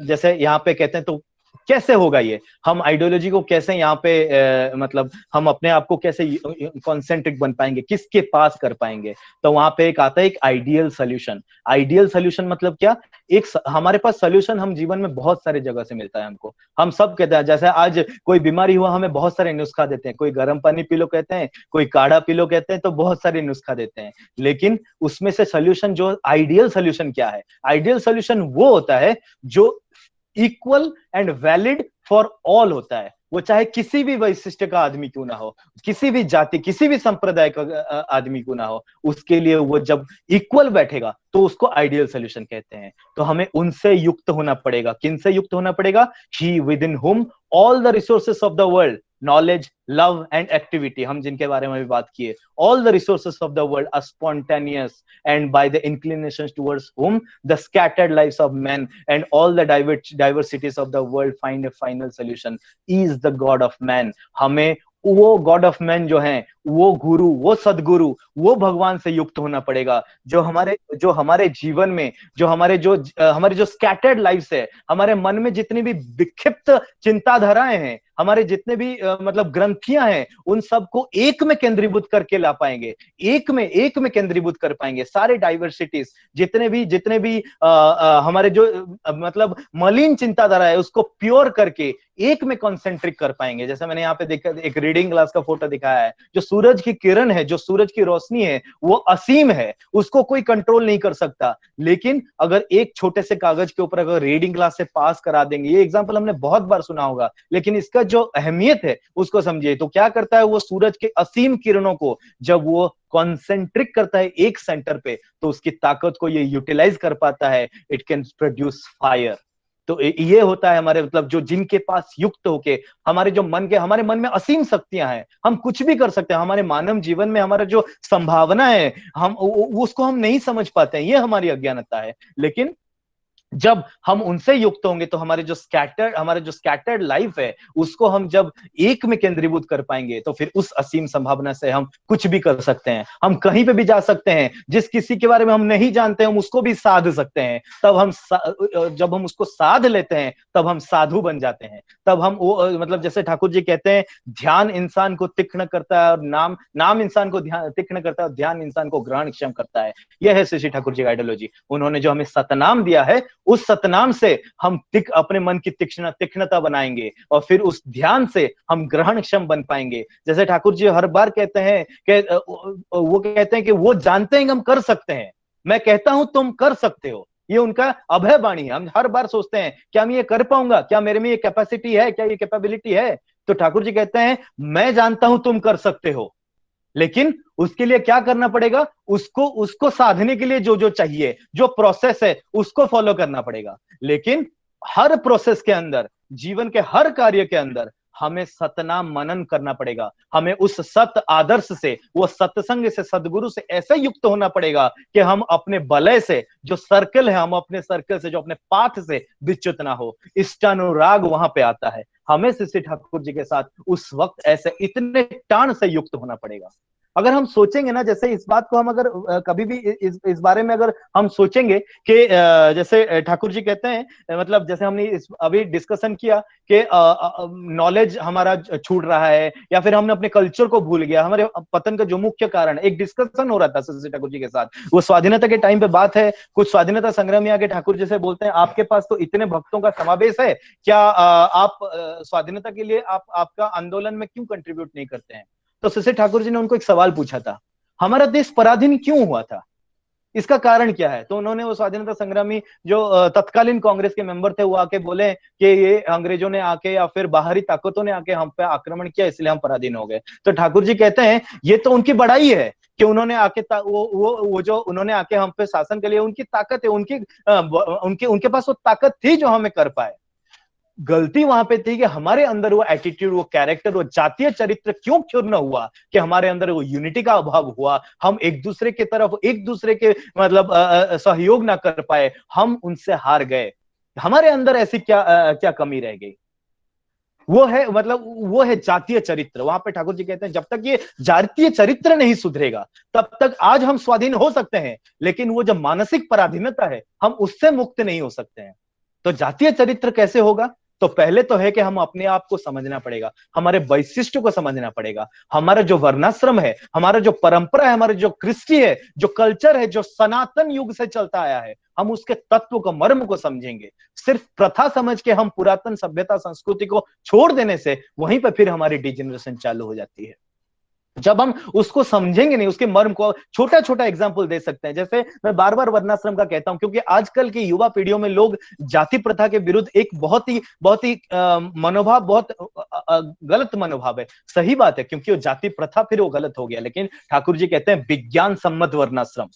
जैसे यहाँ पे कहते हैं तो कैसे होगा ये, हम आइडियोलॉजी को कैसे यहाँ पे मतलब हम अपने आप को कैसे कॉन्सेंट्रिक बन पाएंगे, किसके पास कर पाएंगे। तो वहां पे एक आता है एक आइडियल सोल्यूशन। आइडियल सोल्यूशन मतलब क्या, एक हमारे पास सोल्यूशन हम जीवन में बहुत सारे जगह से मिलता है हमको। हम सब कहते हैं, जैसे आज कोई बीमारी हुआ हमें बहुत सारे नुस्खा देते हैं, कोई गर्म पानी पी लो कहते हैं, कोई काढ़ा पी लो कहते हैं, तो बहुत सारे नुस्खा देते हैं। लेकिन उसमें से सोल्यूशन जो आइडियल सोल्यूशन क्या है, आइडियल सोल्यूशन वो होता है जो equal and valid for all होता है। वो चाहे किसी भी वैशिष्ट का आदमी क्यों ना हो, किसी भी जाति किसी भी संप्रदाय का आदमी क्यों ना हो, उसके लिए वो जब इक्वल बैठेगा तो उसको आइडियल सोल्यूशन कहते हैं। तो हमें उनसे युक्त होना पड़ेगा। किनसे युक्त होना पड़ेगा? ही within whom all the resources of the world, knowledge, love and activity, हम जिनके बारे में भी बात किए, all the resources of the world are spontaneous and by the inclinations towards whom the scattered lives of men and all the diversities of the world find a final solution is the God of man। हमें वो God of man जो है, वो गुरु, वो सदगुरु, वो भगवान से युक्त होना पड़ेगा, जो हमारे जीवन में हमारे जो स्कैटर्ड लाइफ्स है, हमारे मन में जितनी भी विक्षिप्त चिंताधाराएं हैं, हमारे जितने भी मतलब ग्रंथियां हैं, उन सबको एक में केंद्रीभूत करके ला पाएंगे, एक में केंद्रीभूत कर पाएंगे। सारे डाइवर्सिटीज जितने भी हमारे जो मतलब मलिन चिंताधारा है उसको प्योर करके एक में कॉन्सेंट्रिक कर पाएंगे। जैसे मैंने यहाँ पे देखा, एक रीडिंग ग्लास का फोटो दिखाया है, जो सूरज की किरण है, जो सूरज की रोशनी है, वो असीम है, उसको कोई कंट्रोल नहीं कर सकता। लेकिन अगर एक छोटे से कागज के ऊपर अगर रीडिंग ग्लास से पास करा देंगे, ये एग्जांपल हमने बहुत बार सुना होगा, लेकिन इसका जो अहमियत है उसको समझिए। तो क्या करता है वो, सूरज के असीम किरणों को जब वो कॉन्सेंट्रिक करता है एक सेंटर पे, तो उसकी ताकत को ये यूटिलाइज कर पाता है, इट कैन प्रोड्यूस फायर। तो ये होता है हमारे मतलब जो जिनके पास युक्त होके हमारे मन में असीम शक्तियां हैं, हम कुछ भी कर सकते हैं। हमारे मानव जीवन में हमारा जो संभावना है, हम उसको हम नहीं समझ पाते हैं, ये हमारी अज्ञानता है। लेकिन जब हम उनसे युक्त होंगे तो हमारे जो स्कैटर्ड लाइफ है उसको हम जब एक में केंद्रीभूत कर पाएंगे, तो फिर उस असीम संभावना से हम कुछ भी कर सकते हैं। हम कहीं पे भी जा सकते हैं, जिस किसी के बारे में हम नहीं जानते हम उसको भी साध सकते हैं। जब हम उसको साध लेते हैं तब हम साधु बन जाते हैं। तब हम वो मतलब जैसे ठाकुर जी कहते हैं, ध्यान इंसान को तीक्ष्ण करता है और नाम इंसान को तीक्ष्ण करता है और ध्यान इंसान को ग्रहणक्षम करता है। यह है श्री ठाकुर जी का आइडियोलॉजी। उन्होंने जो हमें सतनाम दिया है, उस सतनाम से हम अपने मन की तीक्ष्णता बनाएंगे और फिर उस ध्यान से हम ग्रहणक्षम बन पाएंगे। जैसे ठाकुर जी हर बार कहते हैं कि वो जानते हैं कि हम कर सकते हैं, मैं कहता हूं तुम कर सकते हो, ये उनका अभय वाणी है। हम हर बार सोचते हैं क्या मैं ये कर पाऊंगा, क्या मेरे में ये कैपेसिटी है, क्या ये कैपेबिलिटी है। तो ठाकुर जी कहते हैं मैं जानता हूं तुम कर सकते हो, लेकिन उसके लिए क्या करना पड़ेगा, उसको साधने के लिए जो चाहिए, जो प्रोसेस है उसको फॉलो करना पड़ेगा। लेकिन हर प्रोसेस के अंदर, जीवन के हर कार्य के अंदर हमें सतनाम मनन करना पड़ेगा। हमें उस सत आदर्श से, वो सत्संग से, सदगुरु से ऐसे युक्त होना पड़ेगा कि हम अपने बलय से जो सर्कल है, हम अपने सर्कल से, जो अपने पाथ से विच्युत ना हो। इष्टानुराग वहां पे आता है। हमें श्री ठाकुर जी के साथ उस वक्त ऐसे इतने टाण से युक्त होना पड़ेगा। अगर हम सोचेंगे ना, जैसे इस बात को हम अगर कभी भी इस बारे में अगर हम सोचेंगे कि जैसे ठाकुर जी कहते हैं, मतलब जैसे हमने अभी डिस्कशन किया कि नॉलेज हमारा छूट रहा है या फिर हमने अपने कल्चर को भूल गया, हमारे पतन का जो मुख्य कारण, एक डिस्कशन हो रहा था शशि ठाकुर जी के साथ, वो स्वाधीनता के टाइम पे बात है, कुछ स्वाधीनता संग्रामी आके ठाकुर जी से बोलते हैं आपके पास तो इतने भक्तों का समावेश है, क्या आप स्वाधीनता के लिए आपका आंदोलन में क्यों कंट्रीब्यूट नहीं करते हैं? तो शशि ठाकुर जी ने उनको एक सवाल पूछा था, हमारा देश पराधीन क्यों हुआ था, इसका कारण क्या है? तो उन्होंने वो स्वाधीनता संग्रामी जो तत्कालीन कांग्रेस के मेंबर थे वो आके बोले कि ये अंग्रेजों ने आके या फिर बाहरी ताकतों ने आके हम पे आक्रमण किया इसलिए हम पराधीन हो गए। तो ठाकुर जी कहते हैं ये तो उनकी बड़ाई है कि उन्होंने आके वो जो उन्होंने आके हम पे शासन के लिए, उनकी ताकत है, उनके उनके पास वो ताकत थी जो हमें कर पाए। गलती वहां पे थी कि हमारे अंदर वो एटीट्यूड, वो कैरेक्टर, वो जातीय चरित्र क्यों क्षुण्ण हुआ, कि हमारे अंदर वो यूनिटी का अभाव हुआ, हम एक दूसरे की तरफ, एक दूसरे के मतलब सहयोग ना कर पाए, हम उनसे हार गए। हमारे अंदर ऐसी क्या कमी रह गई? वो है मतलब वो है जातीय चरित्र। वहां पे ठाकुर जी कहते हैं जब तक ये जातीय चरित्र नहीं सुधरेगा तब तक आज हम स्वाधीन हो सकते हैं, लेकिन वो जो मानसिक पराधीनता है हम उससे मुक्त नहीं हो सकते हैं। तो जातीय चरित्र कैसे होगा? तो पहले तो है कि हम अपने आप को समझना पड़ेगा, हमारे वैशिष्ट्य को समझना पड़ेगा, हमारा जो वर्णाश्रम है, हमारा जो परंपरा है, हमारे जो कृष्टि है, जो कल्चर है, जो सनातन युग से चलता आया है, हम उसके तत्व को, मर्म को समझेंगे। सिर्फ प्रथा समझ के हम पुरातन सभ्यता संस्कृति को छोड़ देने से वहीं पर फिर हमारी डिजेनरेशन चालू हो जाती है। जब हम उसको समझेंगे नहीं, उसके मर्म को, छोटा छोटा एग्जांपल दे सकते हैं। जैसे मैं बार बार वर्णाश्रम का कहता हूं क्योंकि आजकल की युवा पीढ़ियों में लोग जाति प्रथा के विरुद्ध एक बहुत ही मनोभाव, बहुत गलत मनोभाव है। सही बात है, क्योंकि वो जाति प्रथा फिर वो गलत हो गया, लेकिन ठाकुर जी कहते हैं विज्ञान सम्मत वर्णाश्रम।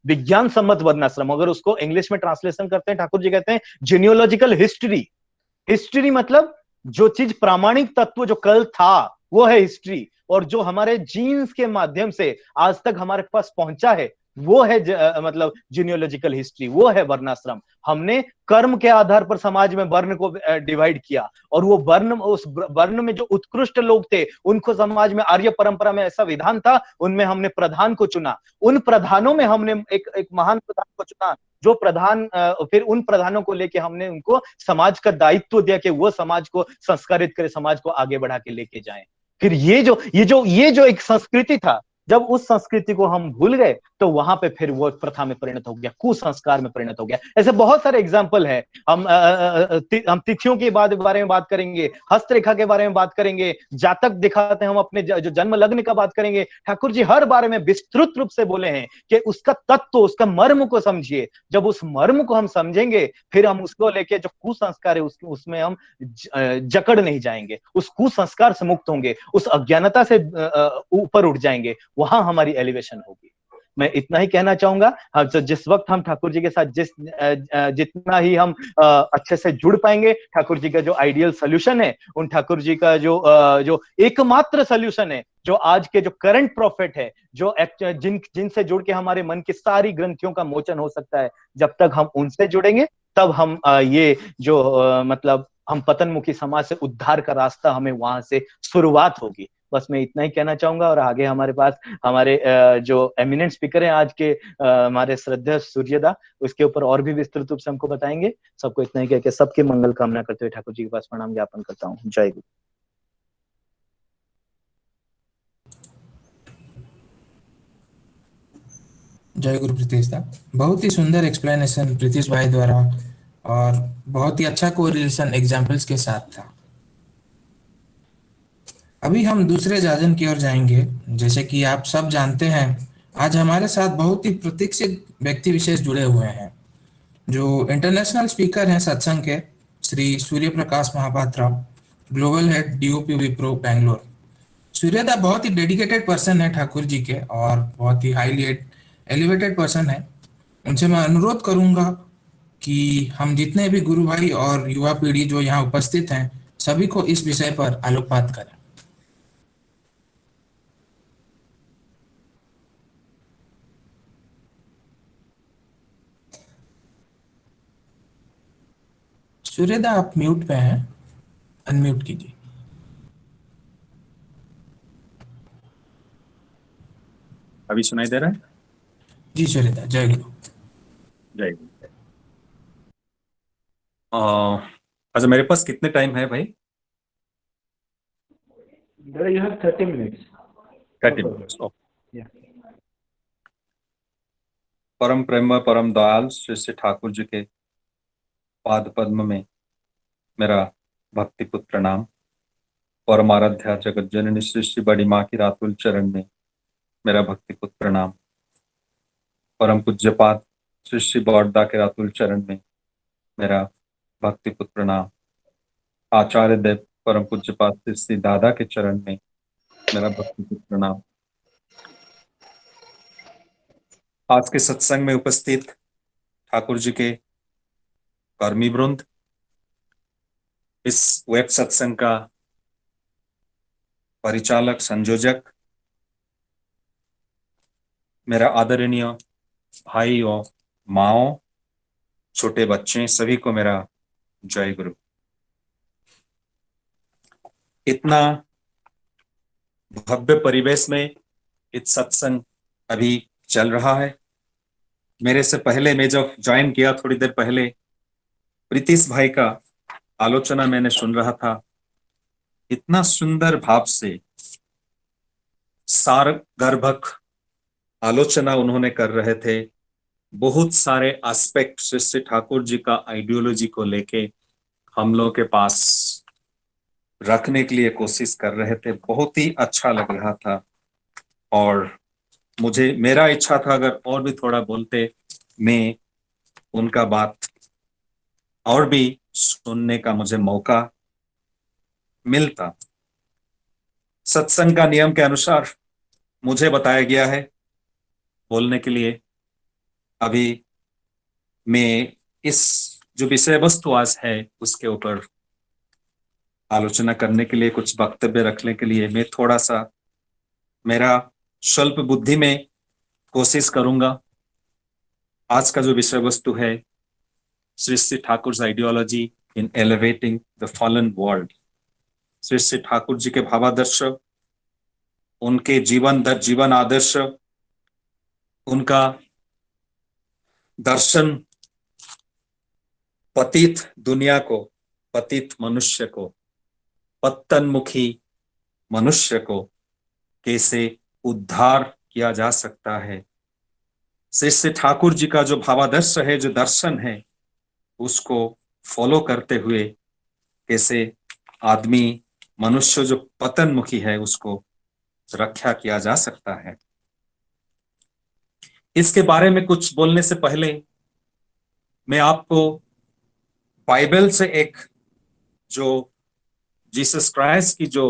विज्ञान सम्मत वर्णाश्रम, अगर उसको इंग्लिश में ट्रांसलेशन करते हैं, ठाकुर जी कहते हैं जीनियोलॉजिकल हिस्ट्री। हिस्ट्री मतलब जो चीज प्रामाणिक तत्व जो कल था वो है हिस्ट्री, और जो हमारे जीन्स के माध्यम से आज तक हमारे पास पहुंचा है वो है मतलब जीनियोलॉजिकल हिस्ट्री, वो है वर्णाश्रम। हमने कर्म के आधार पर समाज में वर्ण को डिवाइड किया, और वो वर्ण, उस वर्ण में जो उत्कृष्ट लोग थे उनको समाज में, आर्य परंपरा में ऐसा विधान था, उनमें हमने प्रधान को चुना, उन प्रधानों में हमने एक महान प्रधान को चुना, जो प्रधान फिर उन प्रधानों को लेके हमने उनको समाज का दायित्व दिया कि वो समाज को संस्कारित करे, समाज को आगे बढ़ा के लेके जाएं। फिर ये जो एक संस्कृति था, जब उस संस्कृति को हम भूल गए तो वहां पे फिर वो प्रथा में परिणत हो गया, कुसंस्कार में परिणत हो गया। ऐसे बहुत सारे एग्जाम्पल है। हम तिथियों के बारे में बात करेंगे, हस्तरेखा के बारे में बात करेंगे, जातक दिखाते हैं हम अपने जो जन्म लग्न का बात करेंगे। ठाकुर जी हर बारे में विस्तृत रूप से बोले हैं कि उसका तत्व, उसका मर्म को समझिए। जब उस मर्म को हम समझेंगे फिर हम उसको लेके जो कुसंस्कार है उसमें हम जकड़ नहीं जाएंगे, उस कुसंस्कार से मुक्त होंगे, उस अज्ञानता से ऊपर उठ जाएंगे, वहां हमारी एलिवेशन होगी। मैं इतना ही कहना चाहूंगा। जिस वक्त हम ठाकुर जी के साथ जितना ही हम अच्छे से जुड़ पाएंगे, ठाकुर जी का जो आइडियल सोल्यूशन है, उन ठाकुर जी का जो एकमात्र सोल्यूशन है, जो आज के जो करंट प्रॉफिट है, जो जिनसे जुड़ के हमारे मन की सारी ग्रंथियों का मोचन हो सकता है, जब तक हम उनसे जुड़ेंगे तब हम ये जो मतलब हम पतनमुखी समाज से उद्धार का रास्ता, हमें वहां से शुरुआत होगी। बस मैं इतना ही कहना चाहूंगा। और आगे हमारे पास हमारे जो एमिनेंट स्पीकर हैं आज के, हमारे श्रद्धेय सूर्यदा, उसके ऊपर और भी विस्तृत रूप से हमको बताएंगे। सबको इतना ही कह के सबके मंगल कामना करते हुए ठाकुर जी के पास प्रणाम ज्ञापन करता हूँ। जय गुरु। जय गुरु प्रीतिश दा, बहुत ही सुंदर एक्सप्लेनेशन प्रीतिश भाई द्वारा, और बहुत ही अच्छा कोरिलेशन एग्जांपल्स के साथ था। अभी हम दूसरे जाजन की ओर जाएंगे। जैसे कि आप सब जानते हैं, आज हमारे साथ बहुत ही प्रतीक्षित व्यक्ति विशेष जुड़े हुए हैं, जो इंटरनेशनल स्पीकर हैं सत्संग के, Shri Surya Prakash Mahapatra, global head DOP Wipro Bangalore. सूर्यदा बहुत ही डेडिकेटेड पर्सन है ठाकुर जी के, और बहुत ही हाईली एलिवेटेड पर्सन है। उनसे मैं अनुरोध करूंगा कि हम जितने भी गुरु भाई और युवा पीढ़ी जो यहाँ उपस्थित हैं, सभी को इस विषय पर आलोकपात करें। सूर्यदा आप म्यूट पे हैं, अनम्यूट कीजिए। अभी सुनाई दे रहा है? जी चलेता, जय गुरु। जय गुरु। अच्छा, मेरे पास कितने टाइम है भाई? There you have 30 minutes. 30 minutes. Yeah. परम प्रेम परम दयाल श्री श्री ठाकुर जी के पाद पद्म में मेरा भक्तिपुत प्रणाम। परम आराध्या जगत जननी श्री श्री बड़ी माँ की रातुल चरण में मेरा भक्तिपुत प्रणाम। परम पूज्यपाद श्री श्री बड़दा के रातुल चरण में मेरा भक्तिपुत प्रणाम। आचार्य देव परम पूज्यपाद श्री श्री दादा के चरण में मेरा भक्तिपुत प्रणाम। आज के सत्संग में उपस्थित ठाकुर जी के कर्मी वृंद, इस वेब सत्संग का परिचालक संयोजक, मेरा आदरणीय भाई और माओ, छोटे बच्चे, सभी को मेरा जय गुरु। इतना भव्य परिवेश में इस सत्संग अभी चल रहा है। मेरे से पहले, मैं जब ज्वाइन किया थोड़ी देर पहले, प्रीतिश भाई का आलोचना मैंने सुन रहा था। इतना सुंदर भाव से सार गर्भक आलोचना उन्होंने कर रहे थे। बहुत सारे एस्पेक्ट श्री ठाकुर जी का आइडियोलॉजी को लेके हम लोग के पास रखने के लिए कोशिश कर रहे थे। बहुत ही अच्छा लग रहा था और मेरा इच्छा था अगर और भी थोड़ा बोलते, मैं उनका बात और भी सुनने का मुझे मौका मिलता। सत्संग का नियम के अनुसार मुझे बताया गया है बोलने के लिए। अभी मैं इस जो विषय वस्तु आज है उसके ऊपर आलोचना करने के लिए, कुछ वक्तव्य रखने के लिए मैं थोड़ा सा मेरा स्वल्प बुद्धि में कोशिश करूंगा। आज का जो विषय वस्तु है, Shri Shri Thakur ideology in elevating the fallen world. Shri Shri Thakur ji के भावादर्श, उनके जीवन आदर्श, उनका दर्शन पतित दुनिया को, पतित मनुष्य को, पत्तनमुखी मनुष्य को कैसे उद्धार किया जा सकता है। श्री श्री ठाकुर जी का जो भावादर्श है, जो दर्शन है, उसको फॉलो करते हुए कैसे आदमी, मनुष्य जो पतनमुखी है, उसको रक्षा किया जा सकता है। इसके बारे में कुछ बोलने से पहले मैं आपको बाइबल से एक जो जीसस क्राइस्ट की जो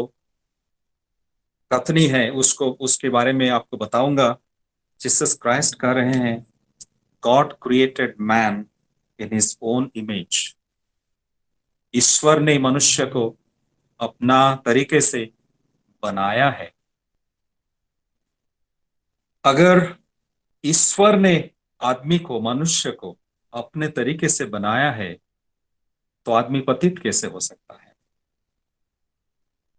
कथनी है उसके बारे में आपको बताऊंगा। जीसस क्राइस्ट कह रहे हैं, God created man in his own image. ईश्वर ने मनुष्य को अपना तरीके से बनाया है। अगर ईश्वर ने आदमी को, मनुष्य को अपने तरीके से बनाया है तो आदमी पतित कैसे हो सकता है।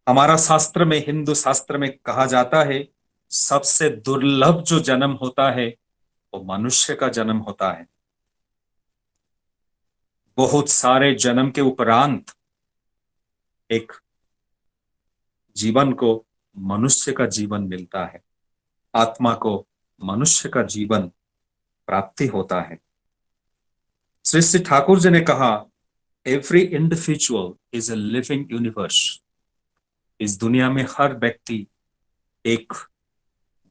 हमारा शास्त्र में, हिंदू शास्त्र में कहा जाता है, सबसे दुर्लभ जो जन्म होता है वो मनुष्य का जन्म होता है। बहुत सारे जन्म के उपरांत एक जीवन को मनुष्य का जीवन मिलता है, आत्मा को मनुष्य का जीवन प्राप्ति होता है। श्री श्री ठाकुर जी ने कहा, every individual is a living universe. इस दुनिया में हर व्यक्ति एक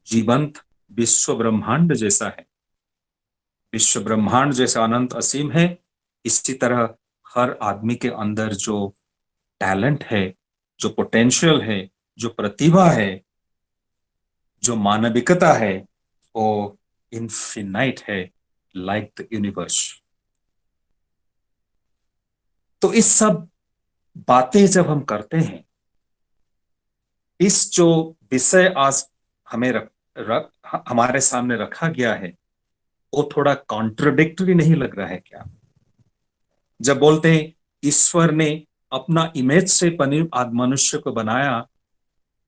जीवंत विश्व ब्रह्मांड जैसा है। विश्व ब्रह्मांड जैसा अनंत असीम है। इसी तरह हर आदमी के अंदर जो टैलेंट है, जो पोटेंशियल है, जो प्रतिभा है, जो मानविकता है, वो इनफिनाइट है, लाइक द यूनिवर्स। तो इस सब बातें जब हम करते हैं, इस जो विषय आज हमें हमारे सामने रखा गया है, वो थोड़ा कॉन्ट्रडिक्टरी नहीं लग रहा है क्या? जब बोलते हैं ईश्वर ने अपना इमेज से मनुष्य को बनाया,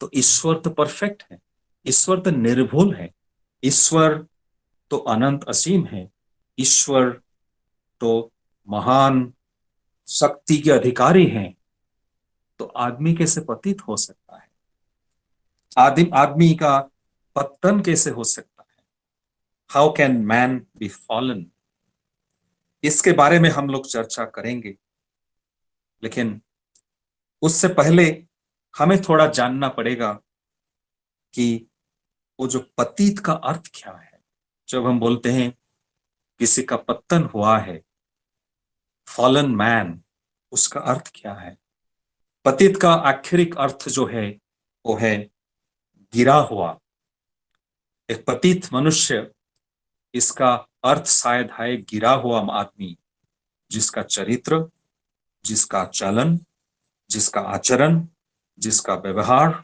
तो ईश्वर तो परफेक्ट है, ईश्वर तो निर्भुल है, ईश्वर तो अनंत असीम है, ईश्वर तो महान शक्ति के अधिकारी हैं, तो आदमी कैसे पतित हो सकता है? आदमी का पतन कैसे हो सकता है? How can man B fallen? इसके बारे में हम लोग चर्चा करेंगे, लेकिन उससे पहले हमें थोड़ा जानना पड़ेगा कि वो जो पतित का अर्थ क्या है। जब हम बोलते हैं किसी का पतन हुआ है, फॉलन मैन, उसका अर्थ क्या है? पतित का आक्षरिक अर्थ जो है वो है गिरा हुआ। एक पतित मनुष्य, इसका अर्थ शायद है गिरा हुआ आदमी, जिसका चरित्र, जिसका चलन, जिसका आचरण, जिसका व्यवहार,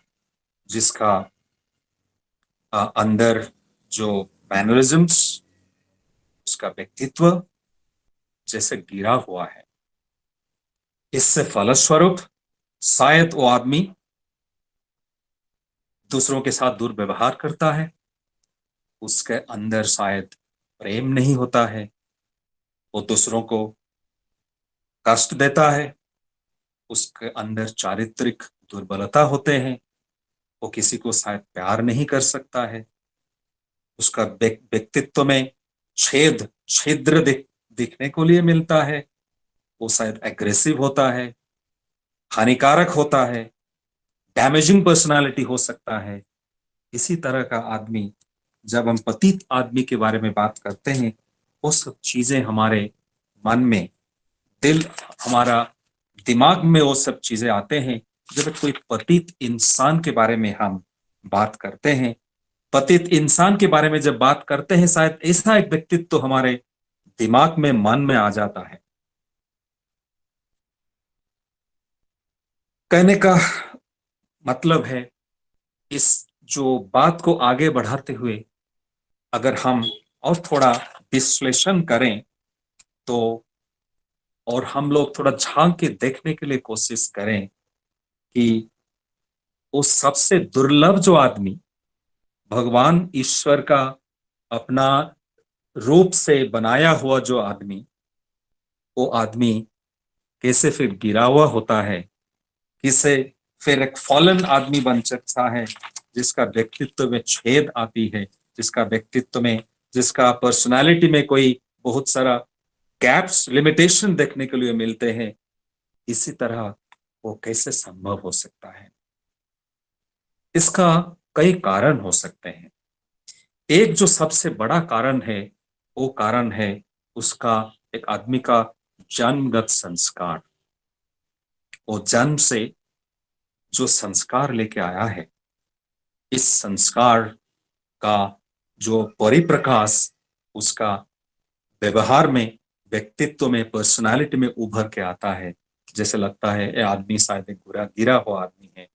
जिसका अंदर जो मैनरिज्म्स, उसका व्यक्तित्व जैसे गिरा हुआ है। इससे फलस्वरूप शायद वो आदमी दूसरों के साथ दुर्व्यवहार करता है, उसके अंदर शायद प्रेम नहीं होता है, वो दूसरों को कष्ट देता है, उसके अंदर चारित्रिक दुर्बलता होते हैं, वो किसी को शायद प्यार नहीं कर सकता है, उसका व्यक्तित्व में छिद्र दिखने को लिए मिलता है, वो शायद एग्रेसिव होता है, हानिकारक होता है, डैमेजिंग पर्सनालिटी हो सकता है। इसी तरह का आदमी, जब हम पतित आदमी के बारे में बात करते हैं, वो सब चीजें हमारे मन में, हमारा दिमाग में वो सब चीजें आते हैं जब कोई पतित इंसान के बारे में हम बात करते हैं। पतित इंसान के बारे में जब बात करते हैं, शायद ऐसा एक व्यक्तित्व तो हमारे दिमाग में, मन में आ जाता है। कहने का मतलब है, इस जो बात को आगे बढ़ाते हुए अगर हम और थोड़ा विश्लेषण करें तो, और हम लोग थोड़ा झांक के देखने के लिए कोशिश करें कि वो सबसे दुर्लभ जो आदमी, भगवान ईश्वर का अपना रूप से बनाया हुआ जो आदमी, वो आदमी कैसे फिर गिरा हुआ होता है, किसे फिर एक फॉलन आदमी बन सकता है, जिसका व्यक्तित्व में छेद आती है, जिसका व्यक्तित्व में, जिसका पर्सनालिटी में कोई बहुत सारा गैप्स, लिमिटेशन देखने के लिए मिलते हैं। इसी तरह वो कैसे संभव हो सकता है? इसका कई कारण हो सकते हैं। एक जो सबसे बड़ा कारण है, वो कारण है उसका, एक आदमी का जन्मगत संस्कार। वो जन्म से जो संस्कार लेके आया है, इस संस्कार का जो परिप्रकाश उसका व्यवहार में, व्यक्तित्व में, पर्सनालिटी में उभर के आता है। जैसे लगता है ये आदमी शायद एक गिरा हुआ आदमी है,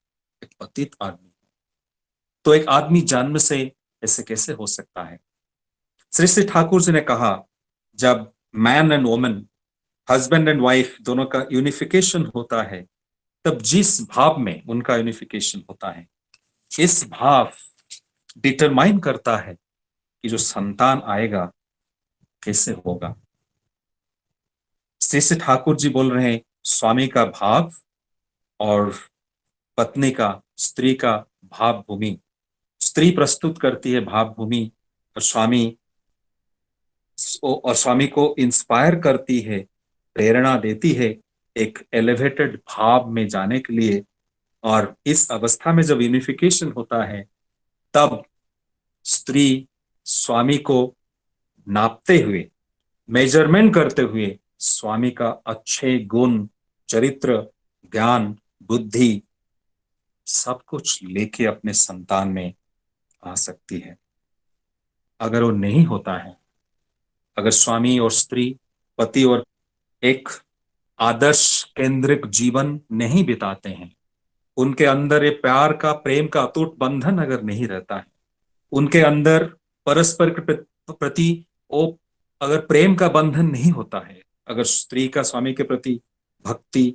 एक पतित आदमी है। तो एक आदमी जन्म से ऐसे कैसे हो सकता है? श्री ठाकुर जी ने कहा, जब man and woman, husband and wife दोनों का यूनिफिकेशन होता है, तब जिस भाव में उनका यूनिफिकेशन होता है, इस भाव डिटरमाइन करता है कि जो संतान आएगा कैसे होगा। श्री ठाकुर जी बोल रहे हैं, स्वामी का भाव और पत्नी का, स्त्री का भाव भूमि। स्त्री प्रस्तुत करती है भाव भूमि, और स्वामी को इंस्पायर करती है, प्रेरणा देती है एक एलिवेटेड भाव में जाने के लिए। और इस अवस्था में जब यूनिफिकेशन होता है, तब स्त्री स्वामी को नापते हुए, मेजरमेंट करते हुए, स्वामी का अच्छे गुण, चरित्र, ज्ञान, बुद्धि सब कुछ लेके अपने संतान में आ सकती है। अगर वो नहीं होता है, अगर स्वामी और स्त्री, पति और एक आदर्श केंद्रित जीवन नहीं बिताते हैं, उनके अंदर ये प्यार का, प्रेम का अटूट बंधन अगर नहीं रहता है, उनके अंदर परस्पर के प्रति वो अगर प्रेम का बंधन नहीं होता है, अगर स्त्री का स्वामी के प्रति भक्ति,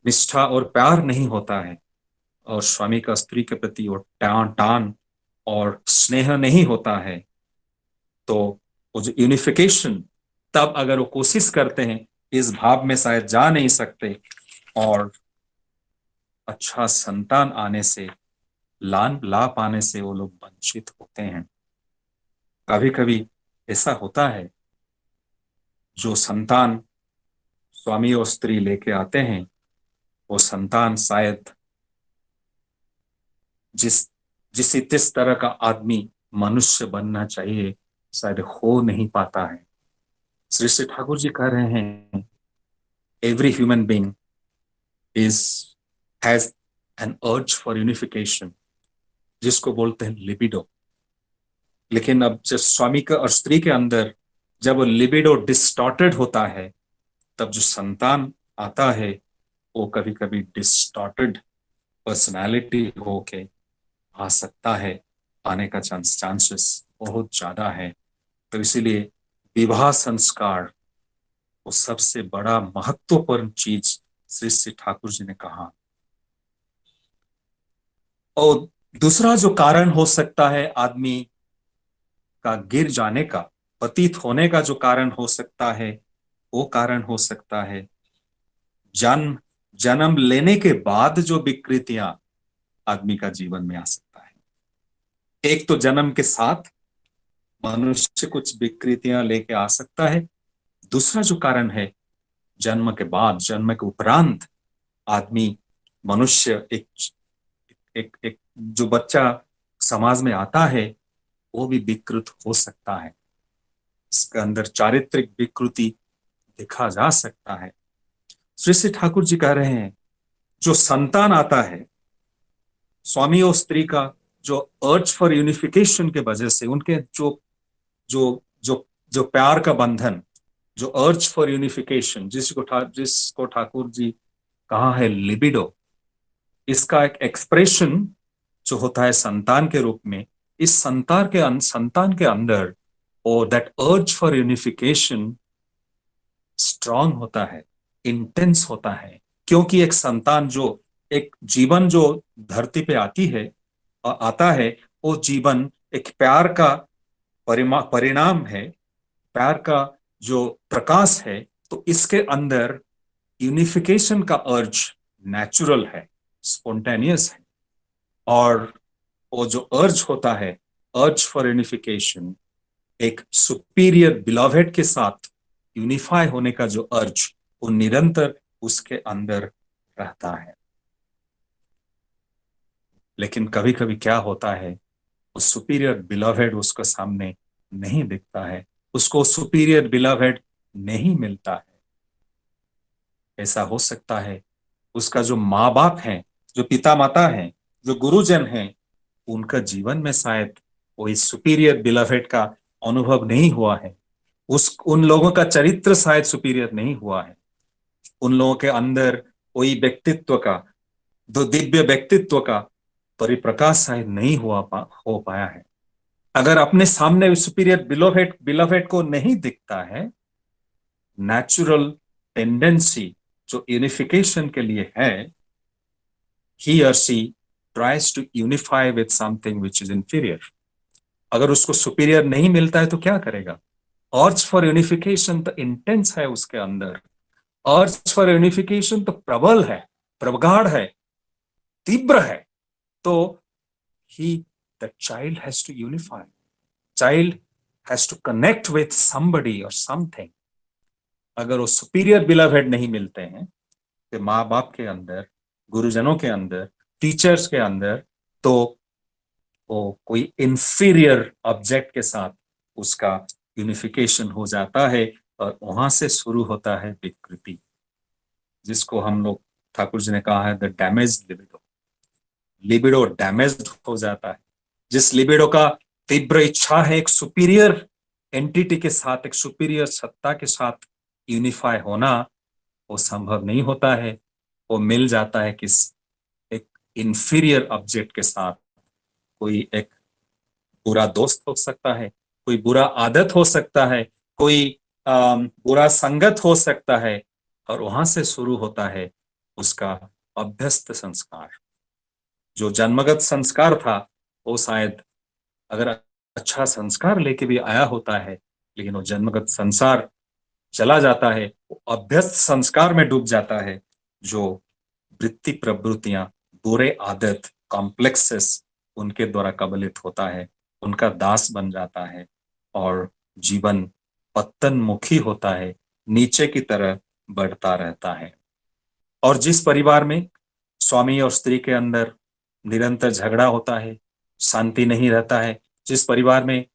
निष्ठा और प्यार नहीं होता है, और स्वामी का स्त्री के प्रति वो टान और स्नेह नहीं होता है, तो वो जो यूनिफिकेशन, तब अगर वो कोशिश करते हैं इस भाव में शायद जा नहीं सकते और अच्छा संतान आने से, ला पाने से वो लोग वंचित होते हैं। कभी कभी ऐसा होता है, जो संतान स्वामी और स्त्री लेके आते हैं, वो संतान शायद जिस तरह का आदमी मनुष्य बनना चाहिए शायद हो नहीं पाता है। श्री श्री ठाकुर जी कह रहे हैं, every human being has an urge for unification, जिसको बोलते हैं लिबिडो। लेकिन अब जब स्वामी का और स्त्री के अंदर जब वो लिबिडो डिस्टॉर्टेड होता है, तब जो संतान आता है वो कभी कभी डिस्टॉर्टेड पर्सनालिटी होके आ सकता है, आने का चांसेस बहुत ज्यादा है। तो इसीलिए विवाह संस्कार वो सबसे बड़ा महत्वपूर्ण चीज श्री श्री ठाकुर जी ने कहा। और दूसरा जो कारण हो सकता है आदमी का गिर जाने का, पतित होने का जो कारण हो सकता है, वो कारण हो सकता है जन्म लेने के बाद जो विकृतियां आदमी का जीवन में आ सकता है। एक तो जन्म के साथ मनुष्य कुछ विकृतियां लेके आ सकता है। दूसरा जो कारण है, जन्म के बाद, जन्म के उपरांत आदमी, मनुष्य, एक जो बच्चा समाज में आता है वो भी विकृत हो सकता है। इसके अंदर चारित्रिक विकृति देखा जा सकता है। श्री श्री ठाकुर जी कह रहे हैं, जो संतान आता है, स्वामी और स्त्री का जो अर्ज फॉर यूनिफिकेशन के वजह से, उनके जो प्यार का बंधन, जो अर्ज फॉर यूनिफिकेशन, जिसको ठाकुर जी कहा है लिबिडो, इसका एक एक्सप्रेशन जो होता है संतान के रूप में, इस संतान के अंदर और that urge for unification strong होता है, इंटेंस होता है। क्योंकि एक संतान, जो एक जीवन जो धरती पे आता है, वो जीवन एक प्यार का परिणाम है, प्यार का जो प्रकाश है। तो इसके अंदर यूनिफिकेशन का अर्ज नेचुरल है, स्पॉन्टेनियस है। और वो जो अर्ज होता है, अर्ज फॉर यूनिफिकेशन, एक सुपीरियर बिलॉवेड के साथ यूनिफाई होने का जो अर्ज, वो निरंतर उसके अंदर रहता है। लेकिन कभी कभी क्या होता है, वो सुपीरियर बिलॉवेड उसके सामने नहीं दिखता है, उसको सुपीरियर बिलॉवेड नहीं मिलता है। ऐसा हो सकता है उसका जो माँ बाप हैं, जो पिता माता हैं, जो गुरुजन हैं, उनका जीवन में शायद कोई सुपीरियर बिलॉवेड का अनुभव नहीं हुआ है। उन लोगों का चरित्र शायद सुपीरियर नहीं हुआ है। उन लोगों के अंदर कोई व्यक्तित्व का, दो दिव्य व्यक्तित्व का परिप्रकाश शायद नहीं हो पाया है। अगर अपने सामने सुपीरियर बिलॉवेड को नहीं दिखता है, नेचुरल टेंडेंसी जो यूनिफिकेशन के लिए है, he or she tries to unify with something which is inferior. अगर उसको सुपीरियर नहीं मिलता है तो क्या करेगा? अर्ज फॉर यूनिफिकेशन तो इंटेंस है उसके अंदर, अर्ज फॉर यूनिफिकेशन तो प्रबल है, प्रगाढ़ है, तीव्र है। तो the child has to unify, child has to connect with somebody or something. अगर वो सुपीरियर बिलॉवेड नहीं मिलते हैं तो माँ बाप के अंदर, गुरुजनों के अंदर, टीचर्स के अंदर, तो वो कोई इंफीरियर ऑब्जेक्ट के साथ उसका यूनिफिकेशन हो जाता है और वहां से शुरू होता है विकृति, जिसको हम लोग, ठाकुर जी ने कहा है, the damage libido. Libido damaged हो जाता है। जिस लिबिडो का तीव्र इच्छा है एक सुपीरियर एंटिटी के साथ, एक सुपीरियर सत्ता के साथ यूनिफाई होना, वो संभव नहीं होता है। वो मिल जाता है किस एक इंफीरियर ऑब्जेक्ट के साथ। कोई एक बुरा दोस्त हो सकता है, कोई बुरा आदत हो सकता है, कोई बुरा संगत हो सकता है, और वहां से शुरू होता है उसका अभ्यस्त संस्कार। जो जन्मगत संस्कार था वो शायद अगर अच्छा संस्कार लेके भी आया होता है, लेकिन वो जन्मगत संसार चला जाता है, वो अभ्यस्त संस्कार में डूब जाता है, जो वृत्ति प्रवृत्तियां, बुरे आदत, कॉम्प्लेक्सेस उनके द्वारा कबलित होता है, उनका दास बन जाता है और जीवन पतनमुखी होता है, नीचे की तरह बढ़ता रहता है। और जिस परिवार में स्वामी और स्त्री के अंदर निरंतर झगड़ा होता है, शांति नहीं रहता है, जिस परिवार में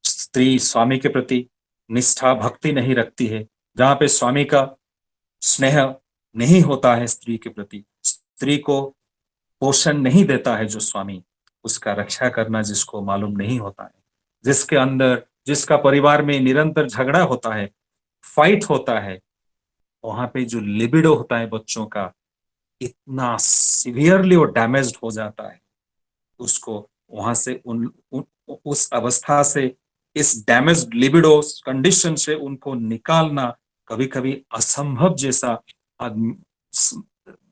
स्त्री स्वामी के प्रति निष्ठा भक्ति नहीं रखती है, जहां पे स्वामी का स्नेह नहीं होता है स्त्री के प्रति, स्त्री को पोषण नहीं देता है जो स्वामी, उसका रक्षा करना जिसको मालूम नहीं होता है, जिसके अंदर जिसका परिवार में निरंतर झगड़ा होता है, फाइट होता है, वहां पे जो लिबिडो होता है बच्चों का, इतना सिवियरली वो डैमेज्ड हो जाता है, उसको वहां से उस अवस्था से, इस डैमेज्ड लिबिडो कंडीशन से उनको निकालना कभी कभी असंभव जैसा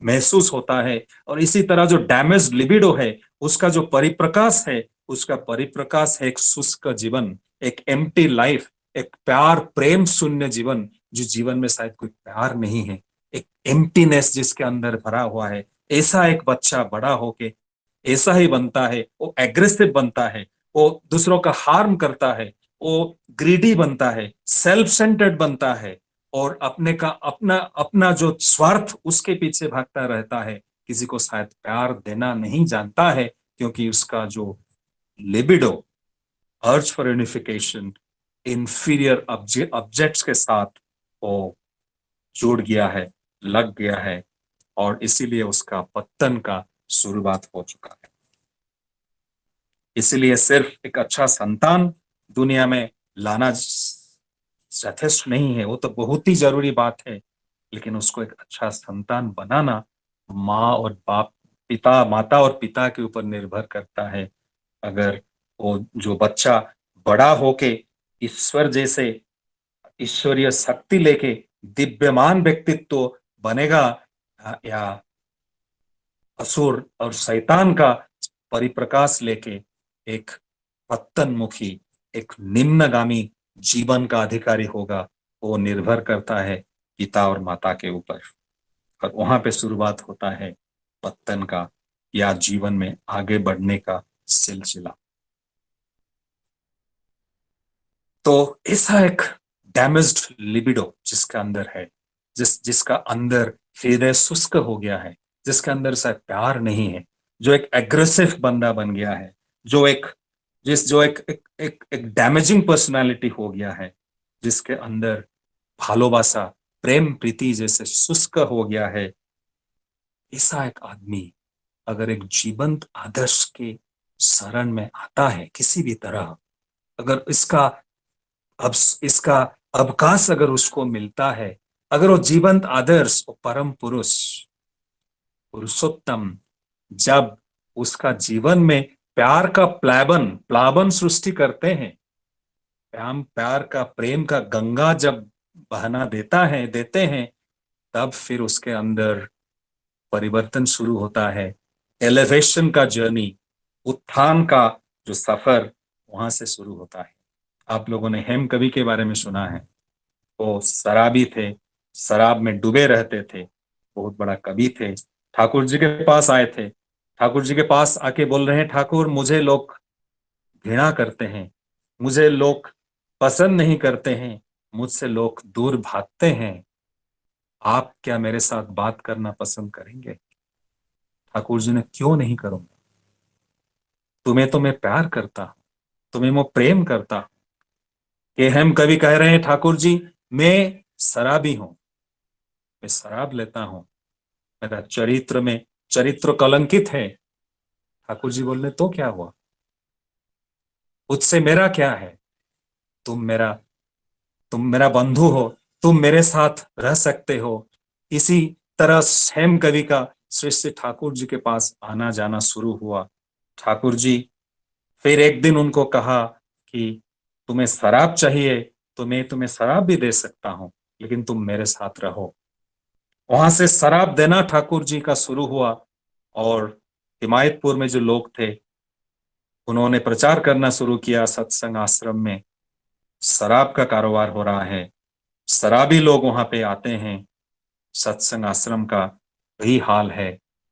महसूस होता है। और इसी तरह जो डैमेज्ड लिबिडो है, उसका जो परिप्रकाश है, उसका परिप्रकाश है एक शुष्क जीवन, एक एम्प्टी लाइफ, एक प्यार प्रेम शून्य जीवन, जो जीवन में शायद कोई प्यार नहीं है, एक एम्प्टीनेस जिसके अंदर भरा हुआ है। ऐसा एक बच्चा बड़ा होके ऐसा ही बनता है, वो एग्रेसिव बनता है, वो दूसरों का हार्म करता है, वो ग्रीडी बनता है, सेल्फ सेंटर्ड बनता है और अपना जो स्वार्थ उसके पीछे भागता रहता है, किसी को शायद प्यार देना नहीं जानता है, क्योंकि उसका जो libido, urge for unification, inferior objects के साथ वो जुड़ गया है, लग गया है, और इसीलिए उसका पतन का शुरुआत हो चुका है। इसलिए सिर्फ एक अच्छा संतान दुनिया में लाना यथेष्ट नहीं है, वो तो बहुत ही जरूरी बात है, लेकिन उसको एक अच्छा संतान बनाना माँ और बाप, पिता, माता और पिता के ऊपर निर्भर करता है। अगर वो जो बच्चा बड़ा होके ईश्वर जैसे ईश्वरीय शक्ति लेके दिव्यमान व्यक्तित्व बनेगा, या असुर और शैतान का परिप्रकाश लेके एक पतनमुखी, एक निम्नगामी जीवन का अधिकारी होगा, वो निर्भर करता है पिता और माता के ऊपर। और वहां पे शुरुआत होता है पतन का या जीवन में आगे बढ़ने का सिलसिला। तो ऐसा एक डैमेज्ड लिबिडो जिसका अंदर है, जिसका अंदर हृदय शुष्क हो गया है, जिसके अंदर शायद प्यार नहीं है, जो एक एग्रेसिव बंदा बन गया है, जो एक डैमेजिंग पर्सनालिटी हो गया है, जिसके अंदर भालोबासा, प्रेम प्रीति जैसे शुष्क हो गया है, ऐसा एक आदमी अगर एक जीवंत आदर्श के शरण में आता है किसी भी तरह, अगर इसका अवकाश अगर उसको मिलता है, अगर वो जीवंत आदर्श, वो परम पुरुष, पुरुषोत्तम जब उसका जीवन में प्यार का प्लावन सृष्टि करते हैं, प्यार का, प्रेम का गंगा जब बहना देते हैं, तब फिर उसके अंदर परिवर्तन शुरू होता है। एलिवेशन का जर्नी, उत्थान का जो सफर वहां से शुरू होता है। आप लोगों ने हेम कवि के बारे में सुना है, वो शराबी थे, शराब में डूबे रहते थे, बहुत बड़ा कवि थे। ठाकुर जी के पास आए थे, ठाकुर जी के पास आके बोल रहे हैं, ठाकुर मुझे लोग घृणा करते हैं, मुझे लोग पसंद नहीं करते हैं, मुझसे लोग दूर भागते हैं, आप क्या मेरे साथ बात करना पसंद करेंगे? ठाकुर जी ने, क्यों नहीं करूंगा, तुम्हें तो मैं प्यार करता हूं, तुम्हें मैं प्रेम करता हूं। कि हम कवि कह रहे हैं, ठाकुर जी मैं शराबी हूं, मैं शराब लेता हूं, मेरा चरित्र कलंकित है। ठाकुर जी बोल रहे, तो क्या हुआ, उससे मेरा क्या है, तुम मेरा बंधु हो, तुम मेरे साथ रह सकते हो। इसी तरह हेम कवि का श्री ठाकुर जी के पास आना जाना शुरू हुआ। ठाकुर जी फिर एक दिन उनको कहा कि तुम्हें शराब चाहिए तो मैं तुम्हें शराब भी दे सकता हूं, लेकिन तुम मेरे साथ रहो। वहां से शराब देना ठाकुर जी का शुरू हुआ, और हिमायतपुर में जो लोग थे उन्होंने प्रचार करना शुरू किया। सत्संग आश्रम में शराब का कारोबार हो रहा है, शराबी लोग वहां पे आते हैं, सत्संग आश्रम का यही हाल है।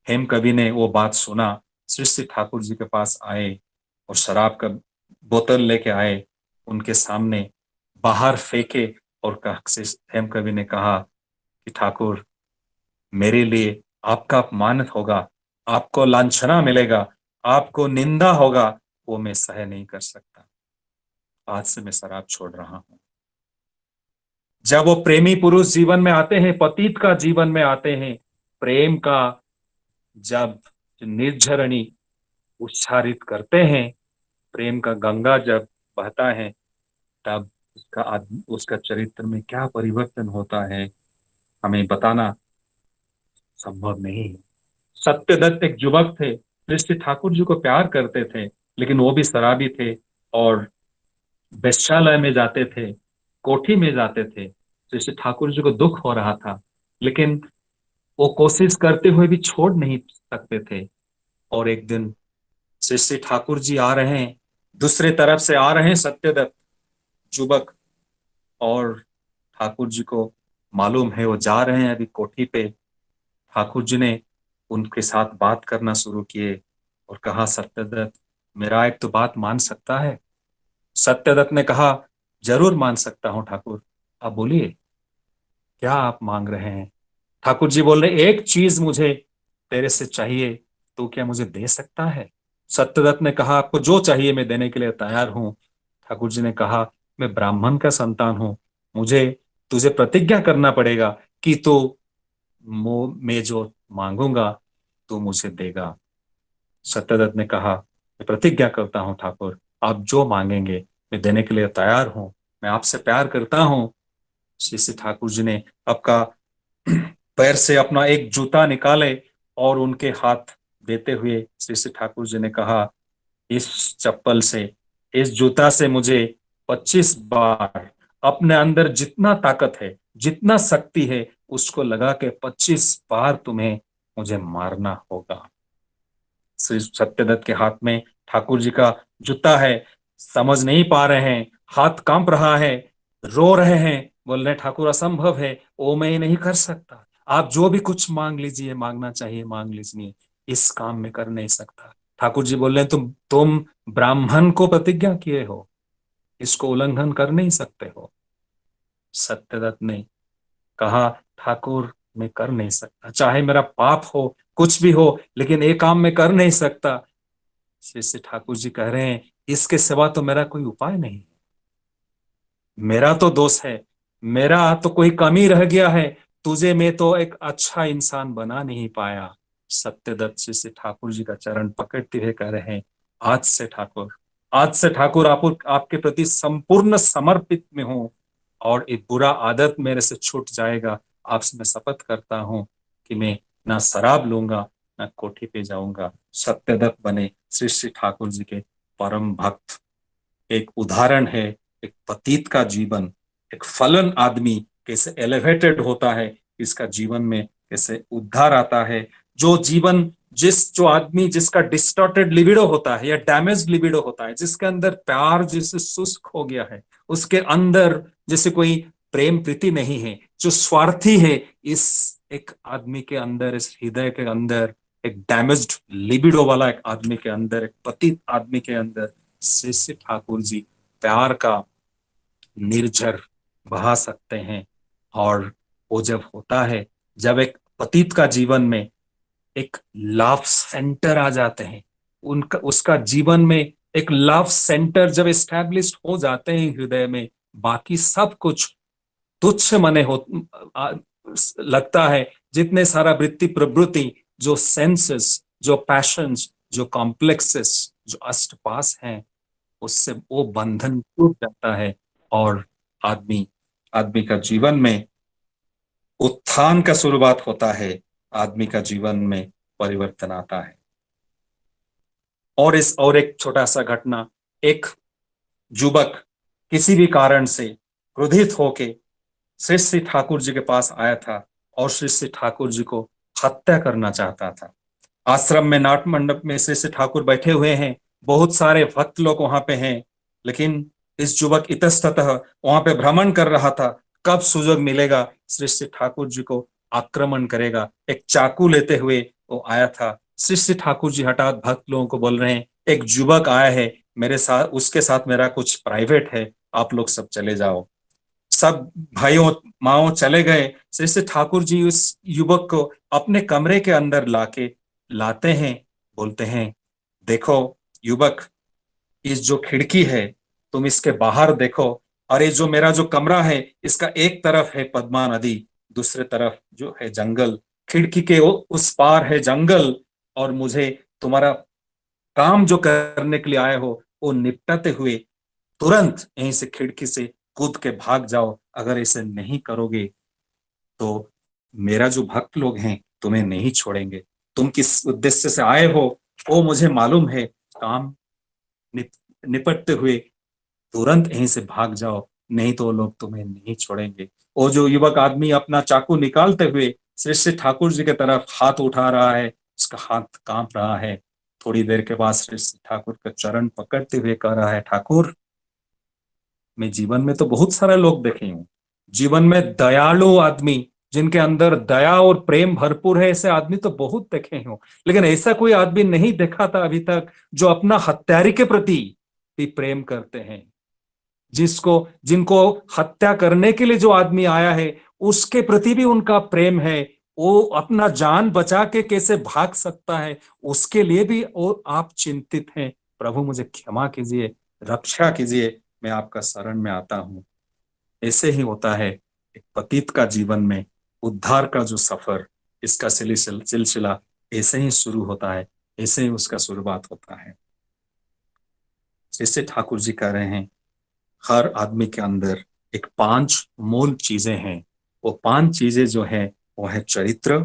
हेम कवि ने वो बात सुना, श्री श्री ठाकुर जी के पास आए और शराब का बोतल लेके आए, उनके सामने बाहर फेंके और हेम कवि ने कहा कि ठाकुर, मेरे लिए आपका अपमान होगा, आपको लांछना मिलेगा, आपको निंदा होगा, वो मैं सह नहीं कर सकता। आज से मैं शराब छोड़ रहा हूं। जब वो प्रेमी पुरुष जीवन में आते हैं, पतित का जीवन में आते हैं, प्रेम का जब निर्झरणी उच्चारित करते हैं, प्रेम का गंगा जब बहता है, तब उसका चरित्र में क्या परिवर्तन होता है हमें बताना संभव नहीं है। सत्यदत्त एक युवक थे, श्री ठाकुर जी को प्यार करते थे, लेकिन वो भी शराबी थे और वेश्यालय में जाते थे, कोठी में जाते थे। श्री ठाकुर जी को दुख हो रहा था, लेकिन वो कोशिश करते हुए भी छोड़ नहीं सकते थे। और एक दिन श्री ठाकुर जी आ रहे हैं, दूसरे तरफ से आ रहे हैं सत्यदत्त युवक, और ठाकुर जी को मालूम है वो जा रहे हैं अभी कोठी पे। ठाकुर जी ने उनके साथ बात करना शुरू किए और कहा, सत्यदत्त, मेरा एक तो बात मान सकता है? सत्यदत्त ने कहा, जरूर मान सकता हूं ठाकुर, आप बोलिए क्या आप मांग रहे हैं। ठाकुर जी बोल रहे, एक चीज मुझे तेरे से चाहिए, तो क्या मुझे दे सकता है? सत्यदत्त ने कहा, आपको जो चाहिए मैं देने के लिए तैयार हूं। ठाकुर जी ने कहा, मैं ब्राह्मण का संतान हूं, मुझे तुझे प्रतिज्ञा करना पड़ेगा कि तो मैं जो मांगूंगा तो मुझे देगा। सत्यदत्त ने कहा, मैं प्रतिज्ञा करता हूं ठाकुर, आप जो मांगेंगे मैं देने के लिए तैयार हूं, मैं आपसे प्यार करता हूं। श्री ठाकुर जी ने आपका पैर से अपना एक जूता निकाले और उनके हाथ देते हुए श्री ठाकुर जी ने कहा, इस चप्पल से, इस जूता से मुझे 25 बार अपने अंदर जितना ताकत है, जितना शक्ति है, उसको लगा के 25 बार तुम्हें मुझे मारना होगा। श्री सत्यदत्त के हाथ में ठाकुर जी का जूता है, समझ नहीं पा रहे हैं, हाथ कांप रहा है, रो रहे हैं, बोल रहे ठाकुर असंभव है, वो मैं नहीं कर सकता, आप जो भी कुछ मांग लीजिए, मांगना चाहिए मांग लीजिए, इस काम में कर नहीं सकता। ठाकुर जी बोल रहे तुम ब्राह्मण को प्रतिज्ञा किए हो, इसको उल्लंघन कर नहीं सकते हो। सत्यदत्त ने कहा, ठाकुर मैं कर नहीं सकता, चाहे मेरा पाप हो, कुछ भी हो, लेकिन एक काम मैं कर नहीं सकता। श्री ठाकुर जी कह रहे हैं, इसके सिवा तो मेरा कोई उपाय नहीं, मेरा तो दोष है, मेरा तो कोई कमी रह गया है, तुझे मैं तो एक अच्छा इंसान बना नहीं पाया। सत्यदत्त श्री ठाकुर जी का चरण पकड़ते हुए कह रहे हैं, आज से ठाकुर आपके प्रति संपूर्ण समर्पित में हूं और एक बुरा आदत मेरे से छूट जाएगा। आपसे मैं शपथ करता हूं कि मैं ना शराब लूंगा, ना कोठी पे जाऊंगा। सत्यदत्त बने श्री ठाकुर जी के परम भक्त। एक उदाहरण है एक पतित का जीवन, एक फलन आदमी कैसे एलिवेटेड होता है, इसका जीवन में कैसे उद्धार आता है। जो आदमी जिसका डिस्टॉर्टेड लिबिडो होता है या डैमेज लिबिडो होता है, जिसके अंदर प्यार जैसे शुष्क हो गया है, उसके अंदर जैसे कोई प्रेम प्रीति नहीं है, जो स्वार्थी है, इस एक आदमी के अंदर, इस हृदय के अंदर, एक डैमेज्ड लिबिडो वाला एक आदमी के अंदर, एक पतित आदमी के अंदर श्री ठाकुर जी प्यार का निर्झर बहा सकते हैं। और वो जब होता है, जब एक पतित का जीवन में एक लव सेंटर आ जाते हैं, उसका जीवन में एक लव सेंटर जब एस्टैब्लिश हो जाते हैं हृदय में, बाकी सब कुछ तुच्छ मने लगता है। जितने सारा वृत्ति प्रवृत्ति, जो सेंसेस, जो पैशंस, जो कॉम्प्लेक्सेस, जो अष्टपास हैं, उससे वो बंधन टूट जाता है और आदमी का जीवन में उत्थान का शुरुआत होता है, आदमी का जीवन में परिवर्तन आता है। और एक छोटा सा घटना, एक युवक किसी भी कारण से क्रोधित होके श्री ठाकुर जी के पास आया था और श्री ठाकुर जी को हत्या करना चाहता था। आश्रम में नाट मंडप में श्री ठाकुर बैठे हुए हैं, बहुत सारे भक्त लोग वहां पे हैं, लेकिन इस युवक इतस्ततः वहां पे भ्रमण कर रहा था, कब सुजोग मिलेगा श्री श्री ठाकुर जी को आक्रमण करेगा। एक चाकू लेते हुए वो आया था। श्री श्री ठाकुर जी हठात भक्त लोगों को बोल रहे हैं, एक युवक आया है मेरे साथ, उसके साथ मेरा कुछ प्राइवेट है, आप लोग सब चले जाओ। सब भाइयों माओ चले गए। श्री श्री ठाकुर जी उस युवक को अपने कमरे के अंदर लाते हैं, बोलते हैं, देखो युवक, इस जो खिड़की है तुम इसके बाहर देखो, और ये जो मेरा जो कमरा है इसका एक तरफ है पद्मा नदी, दूसरे तरफ जो है जंगल, खिड़की के उस पार है जंगल, और मुझे तुम्हारा काम जो करने के लिए आए हो वो निपटाते हुए तुरंत यहीं से खिड़की से कूद के भाग जाओ। अगर ऐसे नहीं करोगे तो मेरा जो भक्त लोग हैं तुम्हें नहीं छोड़ेंगे। तुम किस उद्देश्य से आए हो वो मुझे मालूम है, काम निपटते हुए तुरंत यहीं से भाग जाओ, नहीं तो लोग तुम्हें नहीं छोड़ेंगे। वो जो युवक आदमी अपना चाकू निकालते हुए श्री श्री ठाकुर जी की तरफ हाथ उठा रहा है, उसका हाथ कांप रहा है। थोड़ी देर के बाद श्री श्री ठाकुर का चरण पकड़ते हुए कह रहा है, ठाकुर मैं जीवन में तो बहुत सारे लोग देखे हूं, जीवन में दयालु आदमी जिनके अंदर दया और प्रेम भरपूर है, ऐसे आदमी तो बहुत देखे हूं, लेकिन ऐसा कोई आदमी नहीं देखा था अभी तक जो अपना हत्यारे के प्रति भी प्रेम करते हैं। जिनको हत्या करने के लिए जो आदमी आया है उसके प्रति भी उनका प्रेम है, वो अपना जान बचा के कैसे भाग सकता है उसके लिए भी और आप चिंतित हैं। प्रभु मुझे क्षमा कीजिए, रक्षा कीजिए, मैं आपका शरण में आता हूं। ऐसे ही होता है एक पतित का जीवन में उद्धार का जो सफर, इसका सिलसिला ऐसे ही शुरू होता है, ऐसे ही उसका शुरुआत होता है। जैसे ठाकुर जी कह रहे हैं, हर आदमी के अंदर एक 5 मूल चीजें हैं। वो 5 चीजें जो है वो है चरित्र,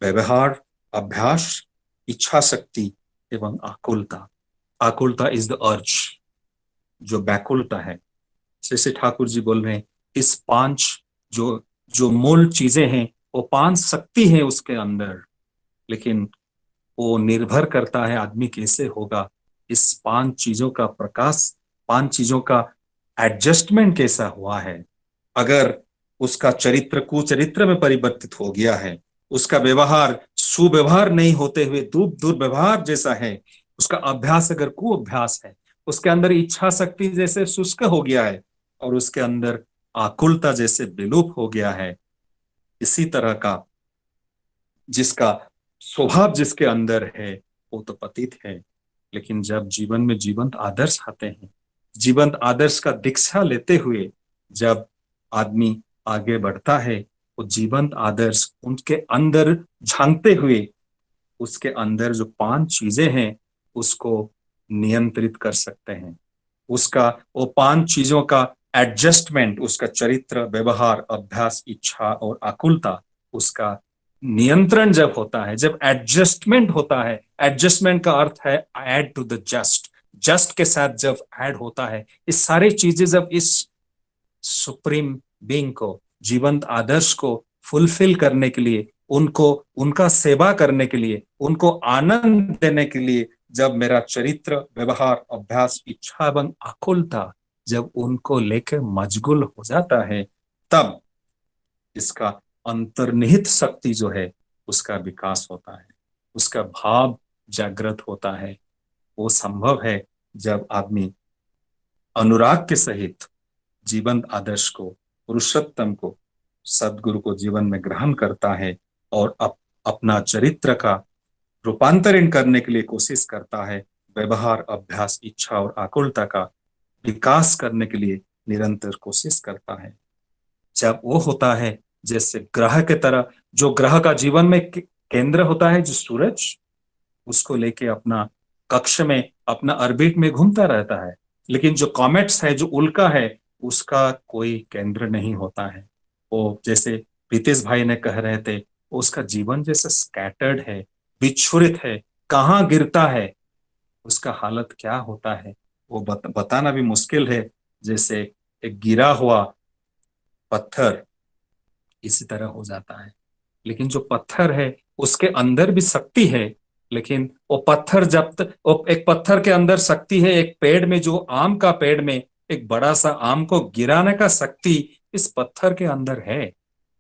व्यवहार, अभ्यास, इच्छा शक्ति एवं आकुलता। आकुलता इज द अर्ज, जो व्याकुलता है। जैसे ठाकुर जी बोल रहे हैं, इस 5 जो मूल चीजें हैं वो 5 शक्ति है उसके अंदर, लेकिन वो निर्भर करता है आदमी कैसे होगा। इस 5 चीजों का प्रकाश, 5 चीजों का एडजस्टमेंट कैसा हुआ है। अगर उसका चरित्र कुचरित्र में परिवर्तित हो गया है, उसका व्यवहार सुव्यवहार नहीं होते हुए दुर्व्यवहार जैसा है, उसका अभ्यास अगर कुअभ्यास है, उसके अंदर इच्छा शक्ति जैसे शुष्क हो गया है और उसके अंदर आकुलता जैसे विलुप्त हो गया है, इसी तरह का जिसका स्वभाव जिसके अंदर है वो तो पतित है। लेकिन जब जीवन में जीवंत आदर्श आते हैं, जीवंत आदर्श का दीक्षा लेते हुए जब आदमी आगे बढ़ता है, वो जीवंत आदर्श उनके अंदर झांकते हुए उसके अंदर जो 5 चीजें हैं उसको नियंत्रित कर सकते हैं। उसका वो 5 चीजों का एडजस्टमेंट, उसका चरित्र, व्यवहार, अभ्यास, इच्छा और आकुलता, उसका नियंत्रण जब होता है, जब एडजस्टमेंट होता है, एडजस्टमेंट का अर्थ है add to the just, just के साथ जब ऐड होता है, इस सारी चीजें जब इस सुप्रीम बीइंग को, जीवंत आदर्श को फुलफिल करने के लिए, उनको उनका सेवा करने के लिए, उनको आनंद देने के लिए जब मेरा चरित्र, व्यवहार, अभ्यास, इच्छा एवं आकुलता जब उनको लेकर मशगूल हो जाता है, तब इसका अंतर्निहित शक्ति जो है उसका विकास होता है, उसका भाव जागृत होता है। वो संभव है जब आदमी अनुराग के सहित जीवंत आदर्श को, पुरुषोत्तम को, सदगुरु को जीवन में ग्रहण करता है और अपना चरित्र का रूपांतरण करने के लिए कोशिश करता है, व्यवहार, अभ्यास, इच्छा और आकुलता का विकास करने के लिए निरंतर कोशिश करता है। जब वो होता है जैसे ग्रह के तरह, जो ग्रह का जीवन में केंद्र होता है, जो सूरज, उसको लेके अपना कक्ष में, अपना ऑर्बिट में घूमता रहता है, लेकिन जो कॉमेट्स है, जो उल्का है, उसका कोई केंद्र नहीं होता है। वो जैसे प्रीतेश भाई ने कह रहे थे, उसका जीवन जैसे स्कैटर्ड है, विक्षुरित है, कहाँ गिरता है, उसका हालत क्या होता है वो बताना भी मुश्किल है। जैसे एक गिरा हुआ पत्थर इसी तरह हो जाता है। लेकिन जो पत्थर है उसके अंदर भी शक्ति है, लेकिन वो पत्थर वो एक पत्थर के अंदर शक्ति है, एक पेड़ में, जो आम का पेड़ में एक बड़ा सा आम को गिराने का शक्ति इस पत्थर के अंदर है।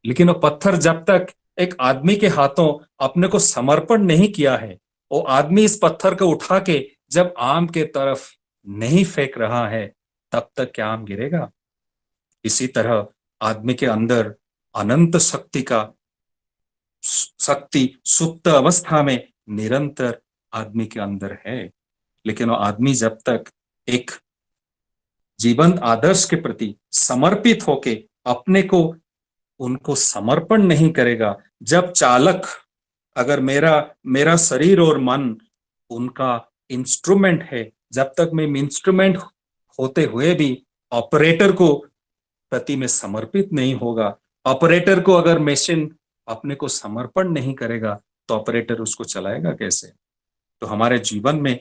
लेकिन वो पत्थर जब तक एक आदमी के हाथों अपने को समर्पण नहीं किया है, वो आदमी इस पत्थर को उठा के जब आम के तरफ नहीं फेंक रहा है, तब तक क्या आम गिरेगा? इसी तरह आदमी के अंदर अनंत शक्ति सुप्त अवस्था में निरंतर आदमी के अंदर है। लेकिन वो आदमी जब तक एक जीवंत आदर्श के प्रति समर्पित होके अपने को उनको समर्पण नहीं करेगा, जब चालक अगर मेरा शरीर और मन उनका इंस्ट्रूमेंट है, जब तक मैं इंस्ट्रूमेंट होते हुए भी ऑपरेटर को प्रति में समर्पित नहीं होगा, ऑपरेटर को अगर मशीन अपने को समर्पण नहीं करेगा, तो ऑपरेटर उसको चलाएगा कैसे? तो हमारे जीवन में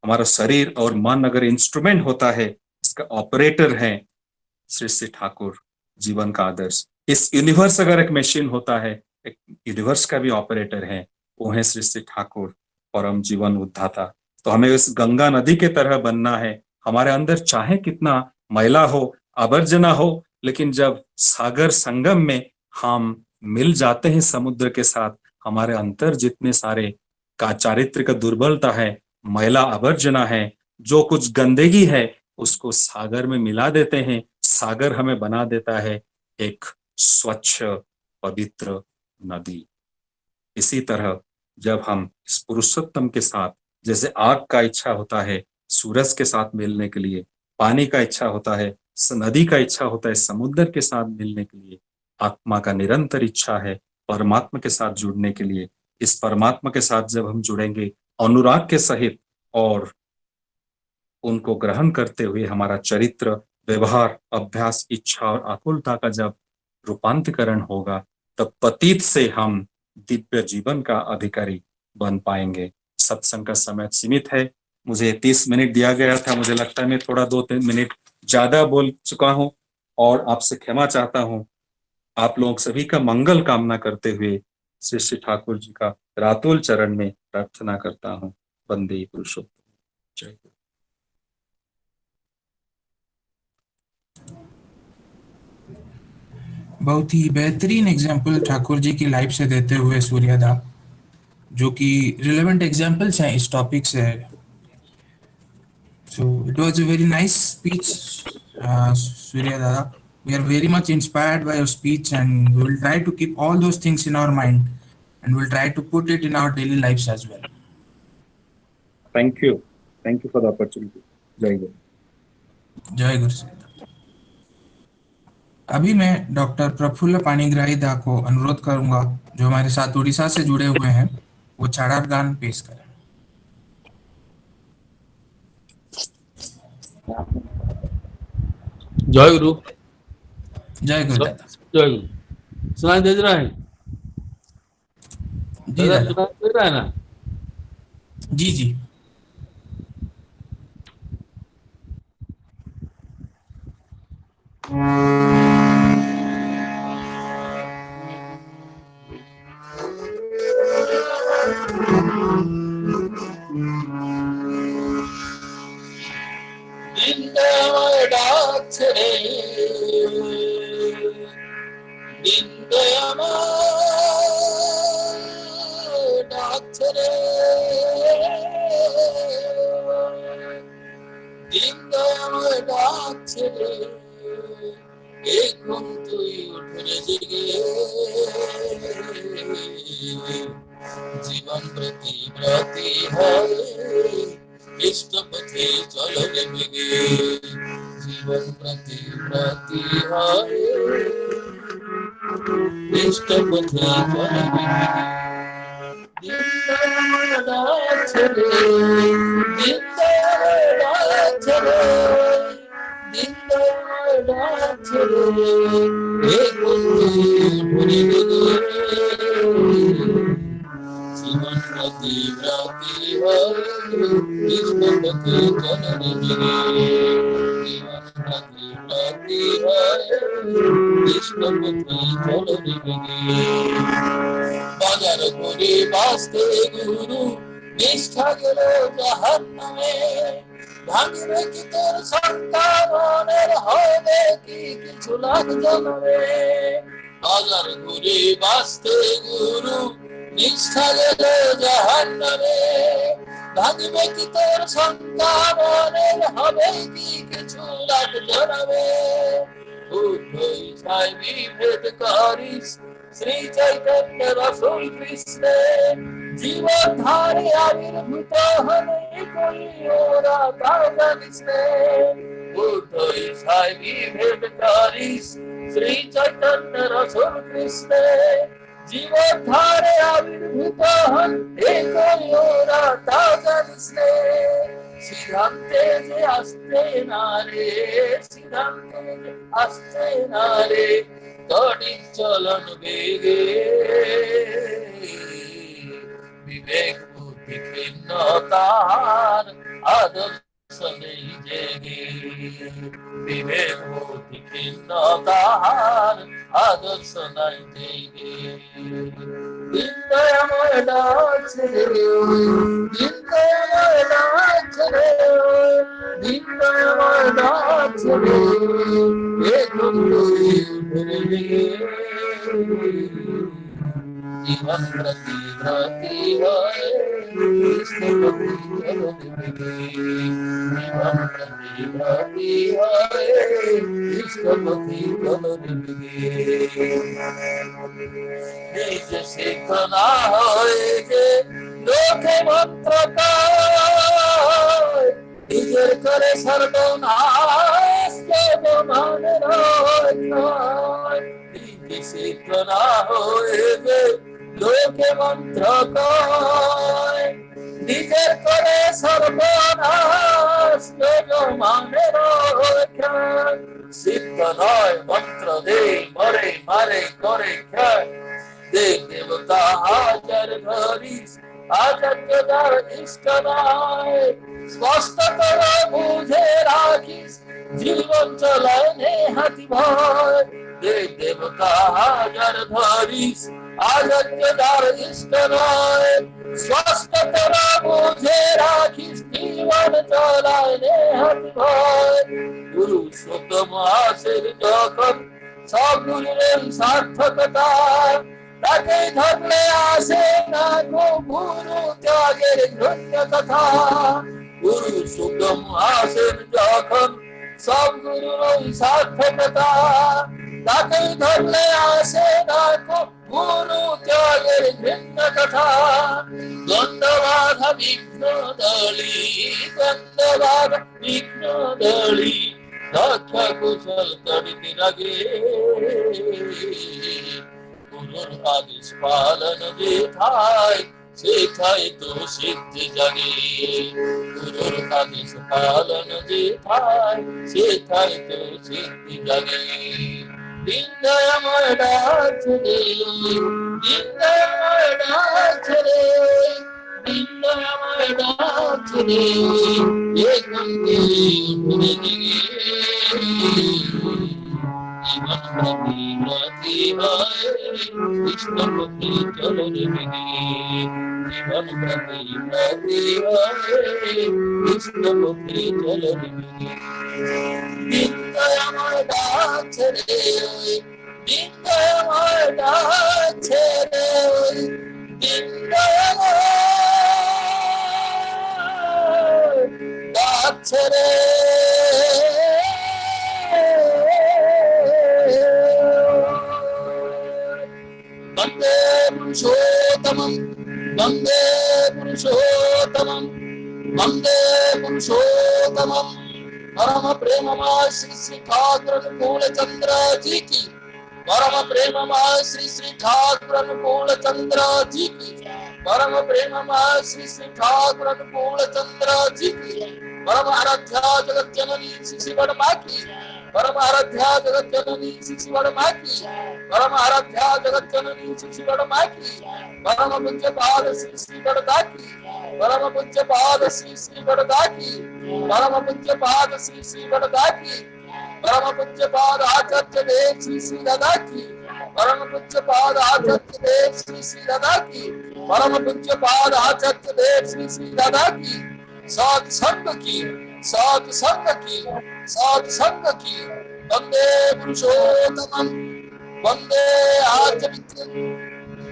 हमारा शरीर और मन अगर इंस्ट्रूमेंट होता है, इसका ऑपरेटर है श्री श्री ठाकुर जीवन का आदर्श। इस यूनिवर्स अगर एक मशीन होता है, एक यूनिवर्स का भी ऑपरेटर है, वो है श्री श्री ठाकुर परम जीवन उद्धाता। तो हमें इस गंगा नदी के तरह बनना है। हमारे अंदर चाहे कितना मैला हो, आवर्जना हो, लेकिन जब सागर संगम में हम मिल जाते हैं समुद्र के साथ, हमारे अंदर जितने सारे का चारित्र्य का दुर्बलता है, मैला आवर्जना है, जो कुछ गंदगी है, उसको सागर में मिला देते हैं। सागर हमें बना देता है एक स्वच्छ पवित्र नदी। इसी तरह जब हम इस पुरुषोत्तम के साथ, जैसे आग का इच्छा होता है सूरज के साथ मिलने के लिए, पानी का इच्छा होता है, नदी का इच्छा होता है समुद्र के साथ मिलने के लिए, आत्मा का निरंतर इच्छा है परमात्मा के साथ जुड़ने के लिए। इस परमात्मा के साथ जब हम जुड़ेंगे अनुराग के सहित और उनको ग्रहण करते हुए, हमारा चरित्र, व्यवहार, अभ्यास, इच्छा और आकुलता का जब रूपांतरण होगा, तब पतित से हम दिव्य जीवन का अधिकारी बन पाएंगे। सत्संग का समय सीमित है, मुझे 30 मिनट दिया गया था। मुझे लगता है मैं थोड़ा 2-3 मिनट ज्यादा बोल चुका हूं और आपसे क्षमा चाहता हूं। आप लोग सभी का मंगल कामना करते हुए श्री श्री ठाकुर जी का रातुल चरण में प्रार्थना करता हूं। वंदे पुरुषोत्तम। जय गुरु। बहुत ही बेहतरीन एग्जाम्पल ठाकुर जी की लाइफ से देते हुए सूर्यदा, जो कि रिलेवेंट एग्जाम्पल्स हैं इस टॉपिक से। So it was a very nice speech सूर्यदा। We are very much inspired by your speech, and we will try to keep all those things in our mind, and we'll try to put it in our daily lives as well. Thank you for the opportunity. जय गुरु। जय गुरु। अभी मैं doctor Praful Panigrahi दा को अनुरोध करूंगा, जो हमारे साथ उड़ीसा से जुड़े हुए हैं, वो चारार गान पेश करें। जय गुरु। जय गुरु दादा। जय गुरु। सुनाई दे रहा है? जी दादा। सुनाई दे रहा है ना? जी जी। जीवन प्रतिव्रती है इष्ट पथे चलो निभगे। जीवन प्रतिव्रती है इष्ट पथे चलो निभगे। जीवन प्रतिव्रती है इष्ट पथे चलो निभगे। जीवन प्रतिव्रती প্রতি হয় কৃষ্ণ পথে চলো রে বেগে বাজার করে বাঁচতে গুরু নিষ্ঠা গেল জাহান্নামে ভাঙবে কি তোর সন্তানের হবে কি কিছু লাখ জন্মে বাজার ঘুরে বাঁচতে গুরু নিষ্ঠা গেল জাহান্নামে ভাঙবে কি তোর সন্তানের হবে কি কিছু লাখ জন্মে উদ্ধই বিভেদ করিস শ্রী চৈতন্য রসুল কৃষ্ণে জীবন ধারে আবির্ভূত হলে কই ওরা তাও জানিস নে উদ্ধই বিভেদ করিস শ্রী চৈতন্য রসুল কৃষ্ণে জীবন ধারে আবির্ভূত হলে কই ওরা তাও জানিস নে সিদ্ধান্তে যে আসতে না রে সিদ্ধান্তে যে আসতে না রে তড়িৎ চলন বেগে বিবেক বুদ্ধি ভিন্ন তাহার আদর্শ নেই জেগে বিবেক বুদ্ধি ভিন্ন তাহার আদর্শ নাই জেগে দীনদয়াময় ডাকছে দীনদয়াময় ডাকছে দীনদয়াময় ডাকছে এখন জীবন প্রতি প্রতি হয় কৃষ্ণ প্রতি জীবন প্রতি প্রতি হয় কৃষ্ণ প্রতি নিজ সিদ্ধ না হয় যে লোকে মন্ত্র পায় নিজের করে সর্বনাশ মানের সিদ্ধ না হয়ে লোকে মন্ত্র কয় নিজের করে সর্বনাশ মানের সিদ্ধ নয় মন্ত্র দে মরে মারে করে ক্ষয় দেব দেবতা হাজার ধরিস আচার্যদার ইষ্ট নয় স্পষ্ট করে বুঝে রাখিস জীবন চলায় নেহাতি ভয় দেব দেবতা হাজার ধরিস আচার্যদার ইষ্ট নয় স্পষ্ট করে বুঝে রাখিস জীবন চলায় নেহাতি ভয় গুরু সতম আসের যখন সব গুরুর সার্থকতা তাকে ধরলে আসে না গো গুরু ত্যাগের ধন্য কথা গুরু সুগম আসেন যখন সব গুরুর সার্থকতা তাকে ধরলে আসে না গো গুরু ত্যাগের ধন্য কথা গন্ধবাধা বিঘ্ন দলি গন্ধবাধা বিঘ্ন দলি রক্ষা কুশল করিতে লাগে গুরুর আদেশ পালন যেথায় সেথায় তো সিদ্ধি জাগে গুরুর আদেশ পালন যেথায় সেথায় তো সিদ্ধি জাগে দীনদয়াময় ডাকছে রে দীনদয়াময় ডাকছে রে দীনদয়াময় ডাকছে রে এখন ঘুরে দিগে জীবন প্রতি প্রতি হয় কৃষ্ণ প্রতি চলো রে বেগে জীবন প্রতি প্রতি হয় কৃষ্ণ প্রতি চলো রে বেগে দীনদয়াময় ডাকছে রে দীনদয়াময় ডাকছে রে দীনদয়াময় ডাকছে রে वंदे पुरुषोत्तमं वंदे पुरुषोत्तमं वंदे पुरुषोत्तमं परम प्रेममय श्री श्री ठाकुर अनुकूल चंद्र जी की परम प्रेममय श्री श्री ठाकुर अनुकूल चंद्र जी की परम प्रेममय श्री श्री ठाकुर अनुकूल चंद्र जी की परम आराध्या जगत जननी श्री श्री बड़मा की परम आराध्या जगत जननी श्री श्री बड़मा की परम आराध्या जगत जननी श्री श्री बड़मा की परम पूज्य पाद श्री श्री बड़दा की परम पूज्य पाद श्री श्री बड़दा की परम पूज्य पाद श्री श्री बड़दा की परम पूज्य पाद आचार्य देव श्री श्री दादा की, परम पूज्य पाद आचार्य देव श्री श्री दादा की, परम पूज्य पाद आचार्य देव श्री श्री दादा की, सत्संग की, सत्संग की, सत्संग की। वंदे पुरुषोत्तमं, वंदे आद्य मित्रं,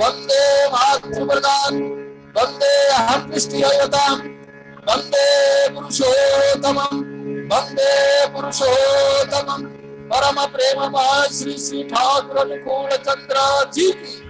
वंदे मातृप्रदान, वंदे अहं पृष्ठयोतां, वंदे पुरुषोत्तमं, वंदे पुरुषोत्तमं। परम प्रेममय श्री श्री ठाकुर अनुकूल चंद्र जी की